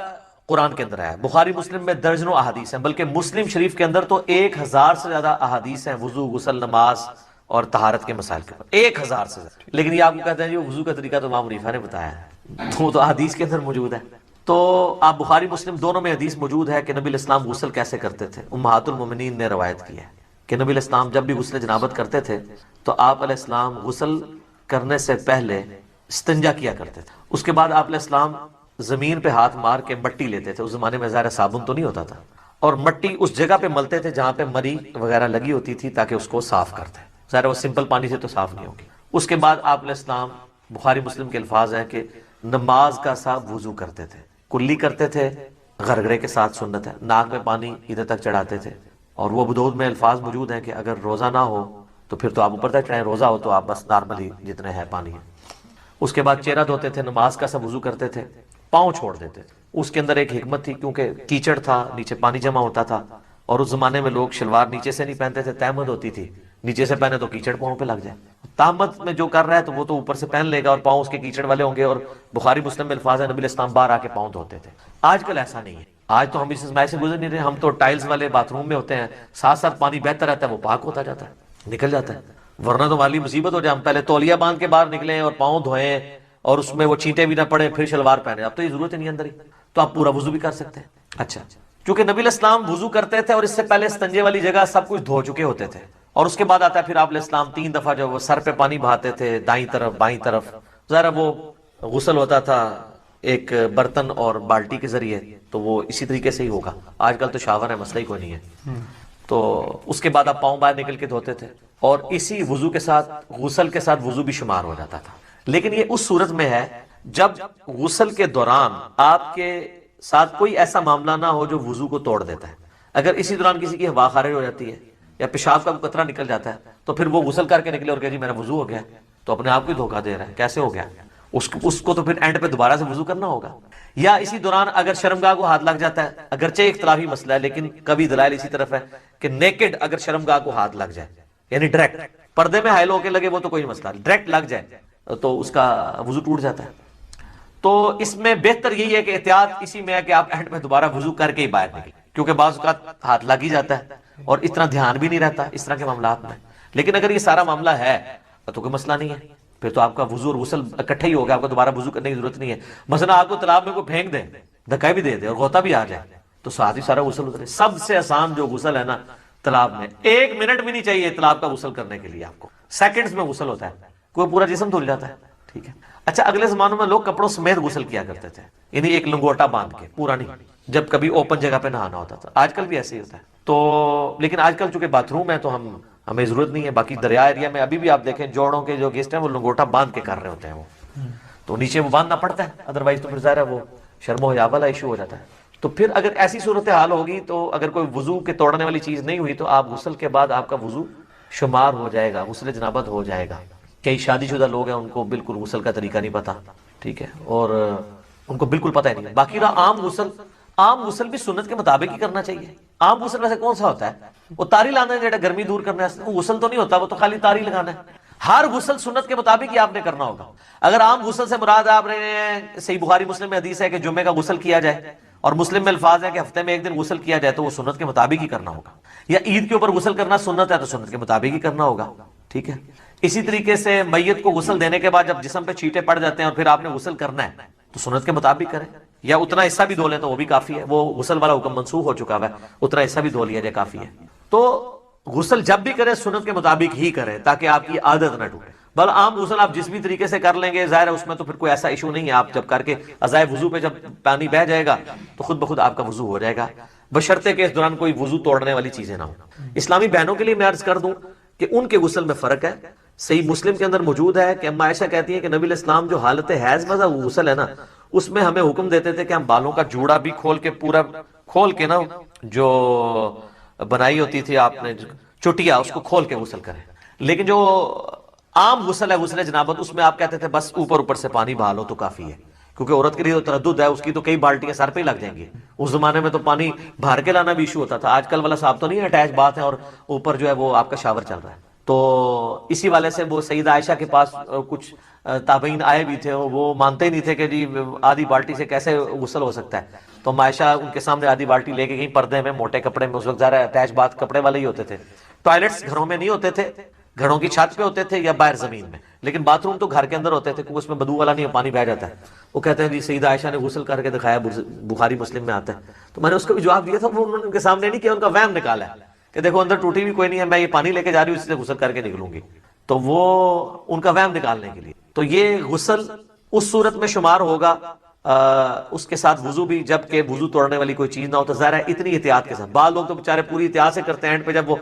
قرآن کے اندر ہے، بخاری مسلم میں درجنوں احادیث ہیں، بلکہ مسلم شریف کے اندر تو 1000 سے زیادہ احادیث ہیں وضو، غسل، نماز اور طہارت کے مسائل کے اوپر، 1000 سے زیادہ. لیکن یہ آپ کو کہتے ہیں جو وضو کا طریقہ تو امام حنیفہ نے بتایا ہے، تو احادیث کے اندر موجود ہے. تو آپ بخاری مسلم دونوں میں حدیث موجود ہے کہ نبی علیہ السلام غسل کیسے کرتے تھے. امہات المومنین نے روایت کی ہے کہ نبی علیہ السلام جب بھی غسل جنابت کرتے تھے تو آپ علیہ السلام غسل کرنے سے پہلے استنجا کیا کرتے تھے. اس کے بعد آپ علیہ السلام زمین پہ ہاتھ مار کے مٹی لیتے تھے. اس زمانے میں ظاہر صابن تو نہیں ہوتا تھا، اور مٹی اس جگہ پہ ملتے تھے جہاں پہ مری وغیرہ لگی ہوتی تھی تاکہ اس کو صاف کرتے. ظاہر وہ سمپل پانی سے تو صاف نہیں ہوگی. اس کے بعد آپ علیہ السلام، بخاری مسلم کے الفاظ ہیں کہ نماز کا سا وضو کرتے تھے، کلی کرتے تھے، غرغرے کے ساتھ سنت ہے، ناک میں پانی ادھر تک چڑھاتے تھے. اور وہ ابو داؤد میں الفاظ موجود ہیں کہ اگر روزہ نہ ہو تو پھر تو آپ اوپر تک چڑھائیں، روزہ ہو تو آپ بس نارملی جتنے ہے پانی ہے. اس کے بعد چہرہ دھوتے تھے، نماز کا سا وضو کرتے تھے، پاؤں چھوڑ دیتے تھے. اس کے اندر ایک حکمت تھی کیونکہ کیچڑ تھا، نیچے پانی جمع ہوتا تھا، اور اس زمانے میں لوگ شلوار نیچے سے نہیں پہنتے تھے، تہمد ہوتی تھی نیچے سے پہنے تو کیچڑ پاؤں پہ لگ جائے. تہمت میں جو کر رہا ہے تو وہ تو اوپر سے پہن لے گا اور پاؤں اس کے کیچڑ والے ہوں گے. اور بخاری مسلم میں الفاظ ہے نبی علیہ السلام باہر آ کے پاؤں دھوتے تھے. آج کل ایسا نہیں ہے. آج تو ہم اس ازمائش سے گزر نہیں رہے. ہم تو ٹائلز والے باتھ روم میں ہوتے ہیں, ساتھ ساتھ پانی بہتا رہتا ہے, وہ پاک ہوتا جاتا ہے, نکل جاتا ہے. ورنہ تو ہماری مصیبت ہو جائے, ہم پہلے تولیہ باندھ کے باہر نکلیں اور پاؤں دھوئیں اور اس میں وہ چینٹے بھی نہ پڑے, پھر شلوار پہنے. اب تو یہ ضرورت ہی نہیں اندر ہی, تو آپ پورا وضو بھی کر سکتے ہیں. اچھا, چونکہ نبی علیہ السلام وضو کرتے تھے اور اس سے پہلے استنجے والی جگہ سب کچھ دھو چکے ہوتے تھے, اور اس کے بعد آتا ہے پھر آپ علیہ السلام 3 دفعہ جو وہ سر پہ پانی بہاتے تھے, دائیں طرف بائیں طرف. ذرا وہ غسل ہوتا تھا ایک برتن اور بالٹی کے ذریعے, تو وہ اسی طریقے سے ہی ہوگا. آج کل تو شاور ہے, مسئلہ ہی کوئی نہیں ہے. تو اس کے بعد آپ پاؤں باہر نکل کے دھوتے تھے, اور اسی وضو کے ساتھ غسل کے ساتھ وضو بھی شمار ہو جاتا تھا. لیکن یہ اس صورت میں ہے جب غسل کے دوران آپ کے ساتھ کوئی ایسا معاملہ نہ ہو جو وضو کو توڑ دیتا ہے. اگر اسی دوران کسی کی ہوا خارج ہو جاتی ہے یا پیشاب کا قطرہ نکل جاتا ہے, تو پھر وہ غسل کر کے نکلے اور کہ جی میرا وضو ہو گیا, تو اپنے آپ کو دھوکہ دے رہا ہے. کیسے ہو گیا؟ اس کو تو پھر اینڈ پہ دوبارہ سے وضو کرنا ہوگا. یا اسی دوران اگر شرمگاہ کو ہاتھ لگ جاتا ہے, اگرچہ اختلافی مسئلہ ہے لیکن کبھی دلائل اسی طرف ہے کہ نیکڈ اگر شرمگاہ کو ہاتھ لگ جائے, یعنی ڈائریکٹ پردے میں حائل ہو کے لگے وہ تو کوئی مسئلہ, ڈائریکٹ لگ جائے تو اس کا وضو ٹوٹ جاتا ہے. تو اس میں بہتر یہی ہے کہ احتیاط اسی میں ہے کہ آپ اینڈ میں دوبارہ وضو کر کے ہی باہر نکلیں, کیونکہ بعض اوقات ہاتھ لگ ہی جاتا ہے اور اتنا دھیان بھی نہیں رہتا اس طرح کے معاملات میں. لیکن اگر یہ سارا معاملہ ہے تو کوئی مسئلہ نہیں ہے, پھر تو آپ کا وضو اور غسل اکٹھا ہی ہوگا, آپ کو دوبارہ وضو کرنے کی ضرورت نہیں ہے. مثلا آپ کو تالاب میں کوئی پھینک دے, دھکا بھی دے دے اور غوطہ بھی آ جائے, تو ساتھ ہی سارا غسل اترے. سب سے آسان جو غسل ہے نا تالاب میں, 1 منٹ بھی نہیں چاہیے تالاب کا غسل کرنے کے لیے, آپ کو سیکنڈز میں غسل ہوتا ہے, کوئی پورا جسم دھل جاتا ہے. ٹھیک ہے. اچھا, اگلے زمانوں میں لوگ کپڑوں سمیت غسل کیا کرتے تھے, یعنی ایک لنگوٹا باندھ کے, پورا نہیں, جب کبھی اوپن جگہ پہ نہانا ہوتا تھا. آج کل بھی ایسے ہی ہوتا ہے. تو لیکن آج کل چونکہ باتھ روم ہے تو ہمیں ضرورت نہیں ہے. باقی دریا ایریا میں ابھی بھی آپ دیکھیں جوڑوں کے جو گیسٹ ہیں وہ لنگوٹا باندھ کے کر رہے ہوتے ہیں, وہ تو نیچے وہ باندھنا پڑتا ہے, ادروائز تو پھر ظاہر ہے وہ شرم و حیا والا ایشو ہو جاتا ہے. تو پھر اگر ایسی صورتحال ہوگی تو اگر کوئی وضو کے توڑنے والی چیز نہیں ہوئی تو آپ غسل کے بعد آپ کا وضو شمار ہو جائے گا, غسل جنابت ہو جائے گا. کئی شادی شدہ لوگ ہیں ان کو بالکل غسل کا طریقہ نہیں پتا, ٹھیک ہے, اور ان کو بالکل پتہ ہی نہیں. باقی رہا عام غسل بھی سنت کے مطابق ہی کرنا چاہیے. عام غسل ویسے کون سا ہوتا ہے؟ وہ تاری لانا ہے, جیسا گرمی دور کرنا ہے, وہ غسل تو نہیں ہوتا, وہ تو خالی تاری لگانا ہے. ہر غسل سنت کے مطابق ہی آپ نے کرنا ہوگا. اگر عام غسل سے مراد آپ نے, صحیح بخاری مسلم میں حدیث ہے کہ جمعے کا غسل کیا جائے, اور مسلم میں الفاظ ہے کہ ہفتے میں 1 دن غسل کیا جائے, تو وہ سنت کے مطابق ہی کرنا ہوگا. یا عید کے اوپر غسل کرنا سنت ہے تو سنت کے مطابق ہی کرنا ہوگا. ٹھیک ہے. اسی طریقے سے میت کو غسل دینے کے بعد جب جسم پہ چھینٹے پڑ جاتے ہیں اور پھر آپ نے غسل کرنا ہے تو سنت کے مطابق کریں, یا اتنا حصہ بھی دھو لیں تو وہ بھی کافی ہے. وہ غسل والا حکم منسوخ ہو چکا ہے, اتنا حصہ بھی دھو لیا جائے کافی ہے. تو غسل جب بھی کریں سنت کے مطابق ہی کریں تاکہ آپ کی عادت نہ ٹوٹے. بل عام غسل آپ جس بھی طریقے سے کر لیں گے ظاہر ہے اس میں تو پھر کوئی ایسا ایشو نہیں ہے. آپ جب کر کے ازائے وضو پہ جب پانی بہ جائے گا تو خود بخود آپ کا وضو ہو جائے گا, بشرطے کہ اس دوران کوئی وضو توڑنے والی چیزیں نہ ہوں. اسلامی بہنوں کے لیے میں عرض کر دوں کہ ان کے غسل میں فرق ہے. صحیح مسلم کے اندر موجود ہے کہ اما عائشہ کہتی ہیں کہ نبی علیہ السلام جو حالت حیض میں غسل ہے نا, اس میں ہمیں حکم دیتے تھے کہ ہم بالوں کا جوڑا بھی کھول کے, پورا کھول کے نا, جو بنائی ہوتی تھی آپ نے چٹیا, اس کو کھول کے غسل کریں. لیکن جو عام غسل ہے غسل جنابت, اس میں آپ کہتے تھے بس اوپر سے پانی بہا لو تو کافی ہے, کیونکہ عورت کے لیے تو تردد ہے, اس کی تو کئی بالٹیاں سر پہ ہی لگ جائیں گی. اس زمانے میں تو پانی بھر کے لانا بھی ایشو ہوتا تھا. آج کل والا صاحب تو نہیں اٹیچ بات ہے اور اوپر جو ہے وہ آپ کا شاور چل رہا ہے. تو اسی والے سے وہ سیدہ عائشہ کے پاس کچھ تابعین آئے بھی تھے, وہ مانتے ہی نہیں تھے کہ جی آدھی بالٹی سے کیسے غسل ہو سکتا ہے. تو عائشہ ان کے سامنے آدھی بالٹی لے کے گئی, پردے میں موٹے کپڑے میں, اس وقت ظاہر اٹیچ بات کپڑے والے ہی ہوتے تھے. ٹوائلٹس گھروں میں نہیں ہوتے تھے, گھروں کی چھت پہ ہوتے تھے یا باہر زمین میں, لیکن باتھ روم تو گھر کے اندر ہوتے تھے کیونکہ اس میں بدبو والا نہیں, پانی بہ جاتا ہے. وہ کہتے ہیں جی سیدہ عائشہ نے غسل کر کے دکھایا, بخاری مسلم میں آتا ہے. تو میں نے اس کو بھی جواب دیا تھا, وہ انہوں نے ان کے سامنے نہیں کیا, ان کا وہم نکالا ہے کہ دیکھو اندر ٹوٹی بھی کوئی نہیں ہے, میں یہ پانی لے کے جا رہی ہوں, اس سے غسل کر کے نکلوں گی. تو وہ ان کا وہم نکالنے کے لیے. تو یہ غسل اس صورت میں شمار ہوگا, اس کے ساتھ وضو بھی, جب کہ وضو توڑنے والی کوئی چیز نہ ہو. تو ظاہر ہے اتنی احتیاط کے ساتھ, بعض لوگ تو بیچارے پوری احتیاط سے کرتے ہیں, اینڈ پہ جب وہ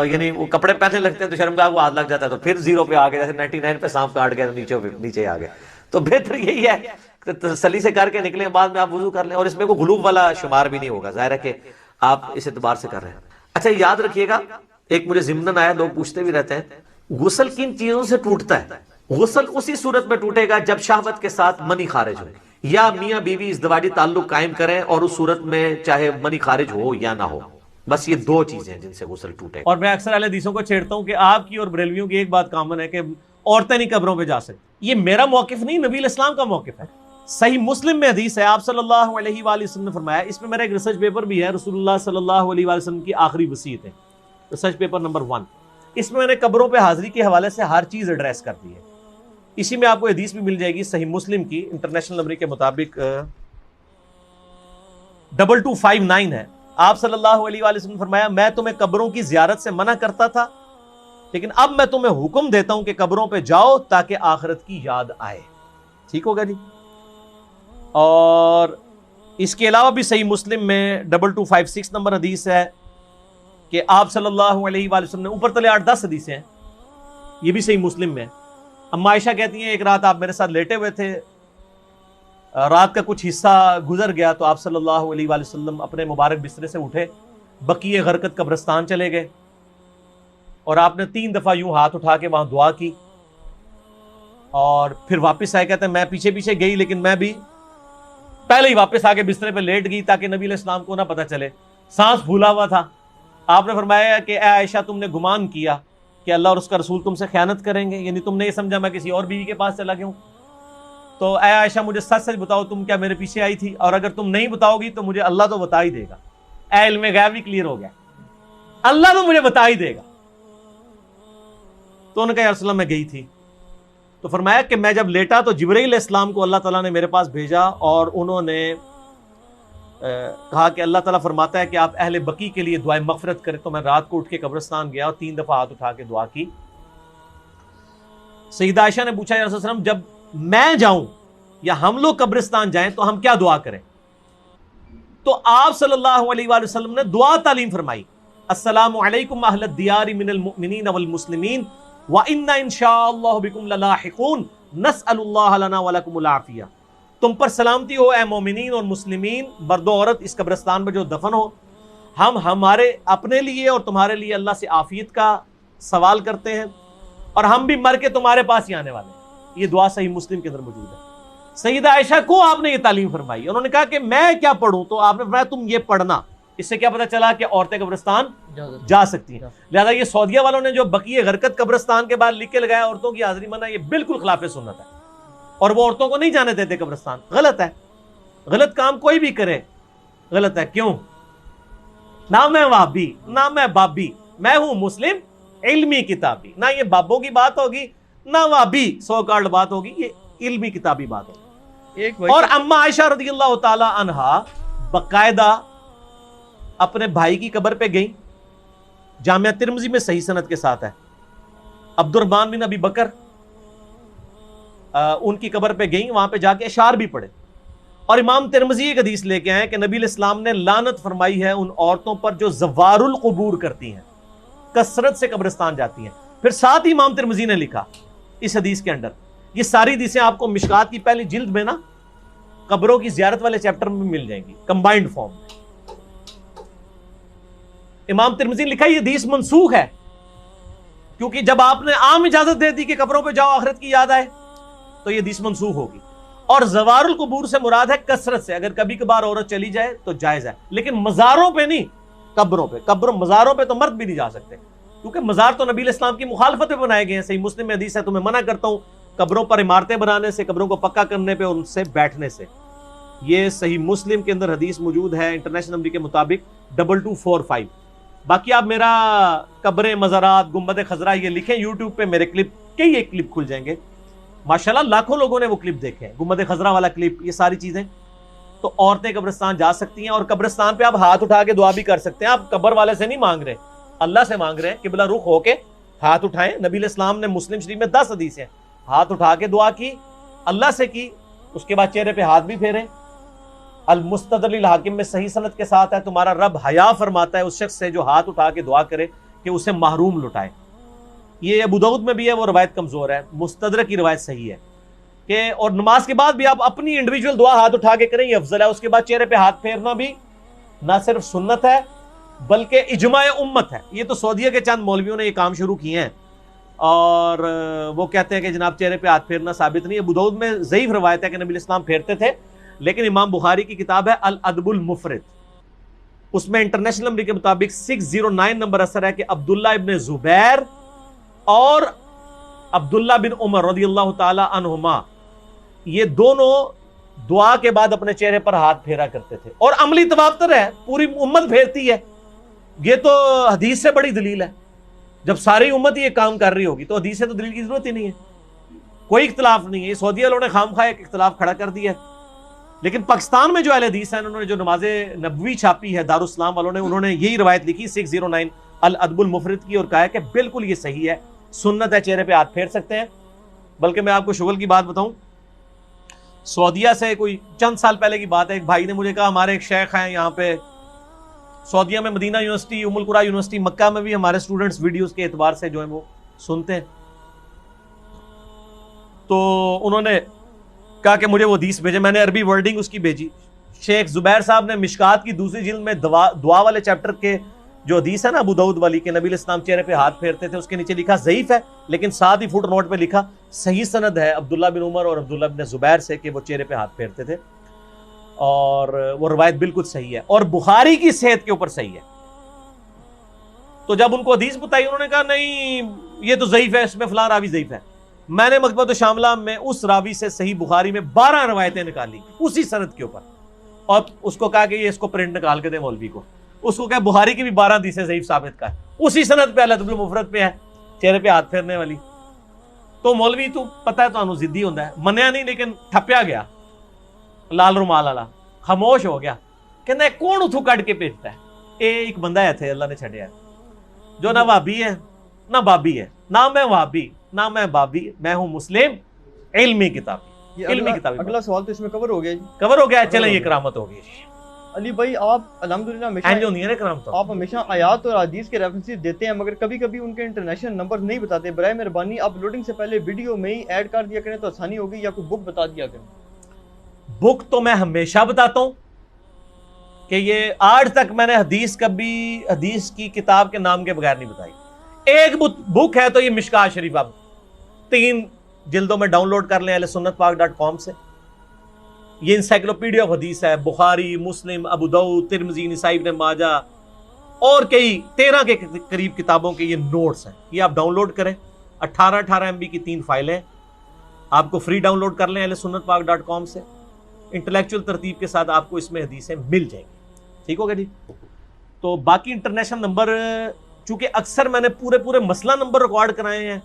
یعنی وہ کپڑے پہننے لگتے ہیں تو شرمگاہ کو ہاتھ لگ جاتا ہے, تو پھر 0 پہ آ گئے, جیسے 99 پہ سانپ کاٹ گیا تو نیچے آ گئے. تو بہتر یہی ہے کہ تسلی سے کر کے نکلیں, بعد میں آپ وضو کر لیں, اور اس میں کوئی غلوب والا شمار بھی نہیں ہوگا. ظاہر ہے کہ آپ اس اعتبار سے کر رہے ہیں. اچھا یاد رکھیے گا, ایک مجھے ضمناً آیا, لوگ پوچھتے بھی رہتے ہیں, غسل کن چیزوں سے ٹوٹتا ہے؟ غسل اسی صورت میں ٹوٹے گا جب شہوت کے ساتھ منی خارج ہو, یا میاں بیوی ازدواجی تعلق قائم کریں اور اس صورت میں چاہے منی خارج ہو یا نہ ہو. بس یہ دو چیزیں جن سے غسل ٹوٹے.
اور میں اکثر اہل حدیثوں کو چھیڑتا ہوں کہ آپ کی اور بریلویوں کی ایک بات کامن ہے کہ عورتیں نہیں قبروں پہ جا سکتی. یہ میرا موقف نہیں، نبی الاسلام کا موقف ہے. صحیح مسلم میں حدیث ہے، آپ صلی اللہ علیہ وآلہ وسلم نے فرمایا، اس میں میرا ایک ریسرچ پیپر بھی ہے، رسول اللہ صلی اللہ علیہ وآلہ وسلم کی آخری وصیت ہے، ریسرچ پیپر نمبر 1. اس میں نے قبروں پہ حاضری کے حوالے سے ہر چیز ایڈریس کر دی ہے. اسی میں آپ کو حدیث بھی مل جائے گی صحیح مسلم کی، انٹرنیشنل نمبر کے مطابق 2259 ہے. آپ صلی اللہ علیہ وآلہ وسلم نے فرمایا، میں تمہیں قبروں کی زیارت سے منع کرتا تھا، لیکن اب میں تمہیں حکم دیتا ہوں کہ قبروں پہ جاؤ تاکہ آخرت کی یاد آئے. ٹھیک ہوگا جی. اور اس کے علاوہ بھی صحیح مسلم میں 2256 نمبر حدیث ہے کہ آپ صلی اللہ علیہ وآلہ وسلم نے، اوپر تلے 8-10 حدیثیں ہیں، یہ بھی صحیح مسلم میں. اما عائشہ کہتی ہیں ایک رات آپ میرے ساتھ لیٹے ہوئے تھے، رات کا کچھ حصہ گزر گیا تو آپ صلی اللہ علیہ وآلہ وسلم اپنے مبارک بسترے سے اٹھے، بقیع غرقد قبرستان چلے گئے، اور آپ نے 3 دفعہ یوں ہاتھ اٹھا کے وہاں دعا کی، اور پھر واپس آئے. کہتے ہیں میں پیچھے پیچھے گئی، لیکن میں بھی پہلے ہی واپس آ کے بسترے پہ لیٹ گئی تاکہ نبی علیہ السلام کو نہ پتہ چلے. سانس پھولا ہوا تھا. آپ نے فرمایا کہ اے عائشہ، تم نے گمان کیا کہ اللہ اور اس کا رسول تم سے خیانت کریں گے، یعنی تم نے یہ سمجھا میں کسی اور بیوی کے پاس چلا گیا ہوں. تو اے عائشہ مجھے سچ سچ بتاؤ، تم کیا میرے پیچھے آئی تھی؟ اور اگر تم نہیں بتاؤ گی تو مجھے اللہ تو بتا ہی دے گا. اے علم غیب بھی کلیئر ہو گیا، اللہ تو مجھے بتا ہی دے گا. تو انہوں نے کہا یا رسول اللہ میں گئی تھی. تو فرمایا کہ میں جب لیٹا تو جبرائیل علیہ السلام کو اللہ تعالیٰ نے میرے پاس بھیجا، اور انہوں نے کہا کہ اللہ تعالیٰ فرماتا ہے کہ آپ اہل بقیع کے لیے دعائیں مغفرت کریں. تو میں رات کو اٹھ کے قبرستان گیا اور 3 دفعہ ہاتھ اٹھا کے دعا کی. سیدہ عائشہ نے پوچھا یا رسول اللہ علیہ وسلم، جب میں جاؤں یا ہم لوگ قبرستان جائیں تو ہم کیا دعا کریں؟ تو آپ صلی اللہ علیہ وآلہ وسلم نے دعا تعلیم فرمائی، السلام علیکم اہل الدیار من المؤمنین والمسلمین وَإِنَّا إِن شَاءَ اللَّهُ بِكُمْ لَلَاحِقُونَ نَسْأَلُ اللَّهَ لَنَا وَلَكُمُ الْعَافِيَةَ. تم پر سلامتی ہو اے مومنین اور مسلمین، مرد و عورت اس قبرستان میں جو دفن ہو. ہم ہمارے اپنے لیے اور تمہارے لیے اللہ سے عافیت کا سوال کرتے ہیں، اور ہم بھی مر کے تمہارے پاس ہی آنے والے ہیں. یہ دعا صحیح مسلم کے اندر موجود ہے. سیدہ عائشہ کو آپ نے یہ تعلیم فرمائی. انہوں نے کہا کہ میں کیا پڑھوں؟ تو آپ نے فرمایا تم یہ پڑھنا. اس سے کیا پتہ چلا کہ عورتیں قبرستان جا سکتی ہیں. لہذا یہ سعودیہ والوں نے جو بقیع غرقد قبرستان کے بعد لکھ کے لگایا عورتوں کی حاضری منع، یہ بالکل خلاف سنت ہے، اور وہ عورتوں کو نہیں جانے دیتے قبرستان. غلط ہے. غلط کام کوئی بھی کرے غلط ہے. کیوں؟ نہ میں وہابی نہ میں بابی، میں ہوں مسلم علمی کتابی. نہ یہ بابوں کی بات ہوگی نہ وہابی سو کارڈ بات ہوگی، یہ علمی کتابی بات ہوگی. اور اما عائشہ رضی اللہ تعالی عنہا باقاعدہ اپنے بھائی کی قبر پہ گئیں. جامعہ ترمذی میں صحیح سند کے ساتھ ہے. عبد الرحمن بن ابی بکر ان کی قبر پہ گئیں، وہاں پہ جا کے اشعار بھی پڑھے. اور امام ترمذی ایک حدیث لے کے آئے کہ نبی علیہ السلام نے لعنت فرمائی ہے ان عورتوں پر جو زوار القبور کرتی ہیں، کثرت سے قبرستان جاتی ہیں. پھر ساتھ ہی امام ترمذی نے لکھا اس حدیث کے اندر، یہ ساری حدیثیں آپ کو مشکات کی پہلی جلد میں نا قبروں کی زیارت والے چیپٹر میں مل جائیں گی کمبائنڈ فارم میں. امام ترمذی نے لکھا یہ حدیث منسوخ ہے، کیونکہ جب آپ نے عام اجازت دے دی کہ قبروں پہ جاؤ آخرت کی یاد آئے تو یہ حدیث منسوخ ہوگی. اور زوار القبور سے مراد ہے کثرت سے. اگر کبھی کبھار عورت چلی جائے تو جائز ہے، لیکن مزاروں پہ نہیں، قبروں پہ. مزاروں پہ تو مرد بھی نہیں جا سکتے، کیونکہ مزار تو نبی علیہ السلام کی مخالفت پہ بنائے گئے ہیں. صحیح مسلم میں حدیث ہے، تمہیں منع کرتا ہوں قبروں پر عمارتیں بنانے سے، قبروں کو پکا کرنے پہ، ان سے بیٹھنے سے. یہ صحیح مسلم کے اندر حدیث موجود ہے انٹرنیشنل نمبر کے مطابق 2245. باقی آپ میرا قبریں، مزارات، گنبد خضرا یہ لکھیں یوٹیوب پہ، میرے کلپ کئی ایک کلپ کھل جائیں گے ماشاءاللہ. لاکھوں لوگوں نے وہ کلپ دیکھے ہیں، گنبد خضرا والا کلپ، یہ ساری چیزیں. تو عورتیں قبرستان جا سکتی ہیں، اور قبرستان پہ آپ ہاتھ اٹھا کے دعا بھی کر سکتے ہیں. آپ قبر والے سے نہیں مانگ رہے، اللہ سے مانگ رہے ہیں. قبلہ رخ ہو کے ہاتھ اٹھائیں. نبی علیہ السلام نے مسلم شریف میں 10 حدیث ہیں، ہاتھ اٹھا کے دعا کی، اللہ سے کی، اس کے بعد چہرے پہ ہاتھ بھی پھیرے. المستدرک الحاکم میں صحیح سند کے ساتھ ہے تمہارا رب حیا فرماتا ہے اس شخص سے جو ہاتھ اٹھا کے دعا کرے کہ اسے محروم لٹائے. یہ ابو داؤد میں بھی ہے، وہ روایت کمزور ہے. مستدرک کی روایت صحیح ہے کہ اور نماز کے بعد بھی آپ اپنی انڈیویجول دعا ہاتھ اٹھا کے کریں، یہ افضل ہے. اس کے بعد چہرے پہ ہاتھ پھیرنا بھی نہ صرف سنت ہے بلکہ اجماع امت ہے. یہ تو سعودیہ کے چند مولویوں نے یہ کام شروع کیے ہیں، اور وہ کہتے ہیں کہ جناب چہرے پہ ہاتھ پھیرنا ثابت نہیں. ابو داؤد میں ضعیف روایت ہے کہ نبی علیہ السلام پھیرتے تھے، لیکن امام بخاری کی کتاب ہے الادب المفرد، اس میں انٹرنیشنل نمبر کے مطابق 609 نمبر اثر ہے کہ عبداللہ ابن زبیر اور عبداللہ بن عمر رضی اللہ تعالی عنہما یہ دونوں دعا کے بعد اپنے چہرے پر ہاتھ پھیرا کرتے تھے، اور عملی تواتر ہے، پوری امت پھیرتی ہے، یہ تو حدیث سے بڑی دلیل ہے۔ جب ساری امت یہ کام کر رہی ہوگی تو حدیث سے تو دلیل کی ضرورت ہی نہیں ہے، کوئی اختلاف نہیں ہے۔ سعودی والوں نے خامخواہ ایک اختلاف کھڑا کر دیا، لیکن پاکستان میں جو اہل حدیث ہیں انہوں نے جو نماز نبوی چھاپی ہے دارالاسلام والوں نے، انہوں نے یہی روایت لکھی 609 الادب المفرد کی، اور کہا ہے کہ بالکل یہ صحیح ہے، سنت ہے، چہرے پہ ہاتھ پھیر سکتے ہیں۔ بلکہ میں آپ کو شغل کی بات بتاؤں، سعودیہ سے کوئی چند سال پہلے کی بات ہے، ایک بھائی نے مجھے کہا ہمارے ایک شیخ ہیں یہاں پہ سعودیہ میں، مدینہ یونیورسٹی، ام القریٰ یونیورسٹی مکہ میں بھی ہمارے اسٹوڈنٹس ویڈیوز کے اعتبار سے جو ہیں وہ سنتے ہیں، تو انہوں نے کہا کہ مجھے وہ حدیث بھیجے، میں نے عربی ورڈنگ اس کی بھیجی۔ شیخ زبیر صاحب نے مشکات کی دوسری جلد میں دعا والے چیپٹر کے جو حدیث ہے نا ابو داؤد والی کہ نبی علیہ السلام چہرے پہ ہاتھ پھیرتے تھے، اس کے نیچے لکھا ضعیف ہے، لیکن ساتھ ہی فٹ نوٹ پہ لکھا صحیح سند ہے عبداللہ بن عمر اور عبداللہ بن زبیر سے کہ وہ چہرے پہ ہاتھ پھیرتے تھے، اور وہ روایت بالکل صحیح ہے اور بخاری کی صحت کے اوپر صحیح ہے۔ تو جب ان کو حدیث بتائی انہوں نے کہا نہیں یہ تو ضعیف ہے، اس میں فلاں راوی ضعیف ہے۔ میں نے مکتبۃ شاملہ میں اس راوی سے صحیح بخاری میں 12 روایتیں نکالی اسی سند کے اوپر، اور اس کو کہا کہ یہ اس کو پرنٹ نکال کے دے مولوی کو، اس کو کہا بخاری کی بھی 12 حدیثیں ضعیف ثابت کا ہے، اسی سند پہ الادب المفرد پہ ہے چہرے پہ ہاتھ پھیرنے والی۔ تو مولوی تو پتہ ہے تو ضدی ہوتا ہے، منیا نہیں لیکن ٹھپیا گیا، لال رومال والا خاموش ہو گیا، کہنا ہے کون اتھو کٹ کے بھیجتا ہے؟ ایک بندہ ہے تھے اللہ نے چھڑیا جو نہ وہابی ہے نہ بابی ہے، نہ میں وہابی نہ میں بابی، میں ہوں مسلم علمی کتابی، علمی کتابی۔
اگلا سوال تو اس میں کور ہو گیا جی،
کور ہو گیا، چلیں یہ کرامت ہو گئی
علی بھائی آپ الحمدللہ آپ ہمیشہ آیات اور حدیث کے ریفرنسز دیتے ہیں، مگر کبھی کبھی ان کے انٹرنیشنل نمبر نہیں بتاتے، برائے مہربانی آپ لوڈنگ سے پہلے ویڈیو میں ہی ایڈ کر دیا کریں تو آسانی ہوگی، یا کوئی بک بتا دیا کریں۔
بک تو میں ہمیشہ بتاتا ہوں کہ یہ آج تک میں نے حدیث کبھی حدیث کی کتاب کے نام کے بغیر نہیں بتائی۔ ایک بک ہے تو یہ مشکات شریف، آپ 3 جلدوں میں ڈاؤن لوڈ کر لیں اہلسنتپاک.com سے، یہ انسائکلوپیڈیا آف حدیث ہے، بخاری، مسلم، ابو داؤد، ترمذی، نسائی، ابن ماجہ اور کئی 13 کے قریب کتابوں کے یہ نوٹس ہیں، یہ آپ ڈاؤن لوڈ کریں، 18 MB کی 3 فائلیں آپ کو فری ڈاؤن لوڈ کر لیں اہلسنتپاک.com سے، انٹلیکچوئل ترتیب کے ساتھ آپ کو اس میں حدیثیں مل جائیں گی، ٹھیک ہوگا جی۔ تو باقی انٹرنیشنل نمبر چونکہ اکثر میں نے پورے مسئلہ نمبر ریکارڈ کرائے ہیں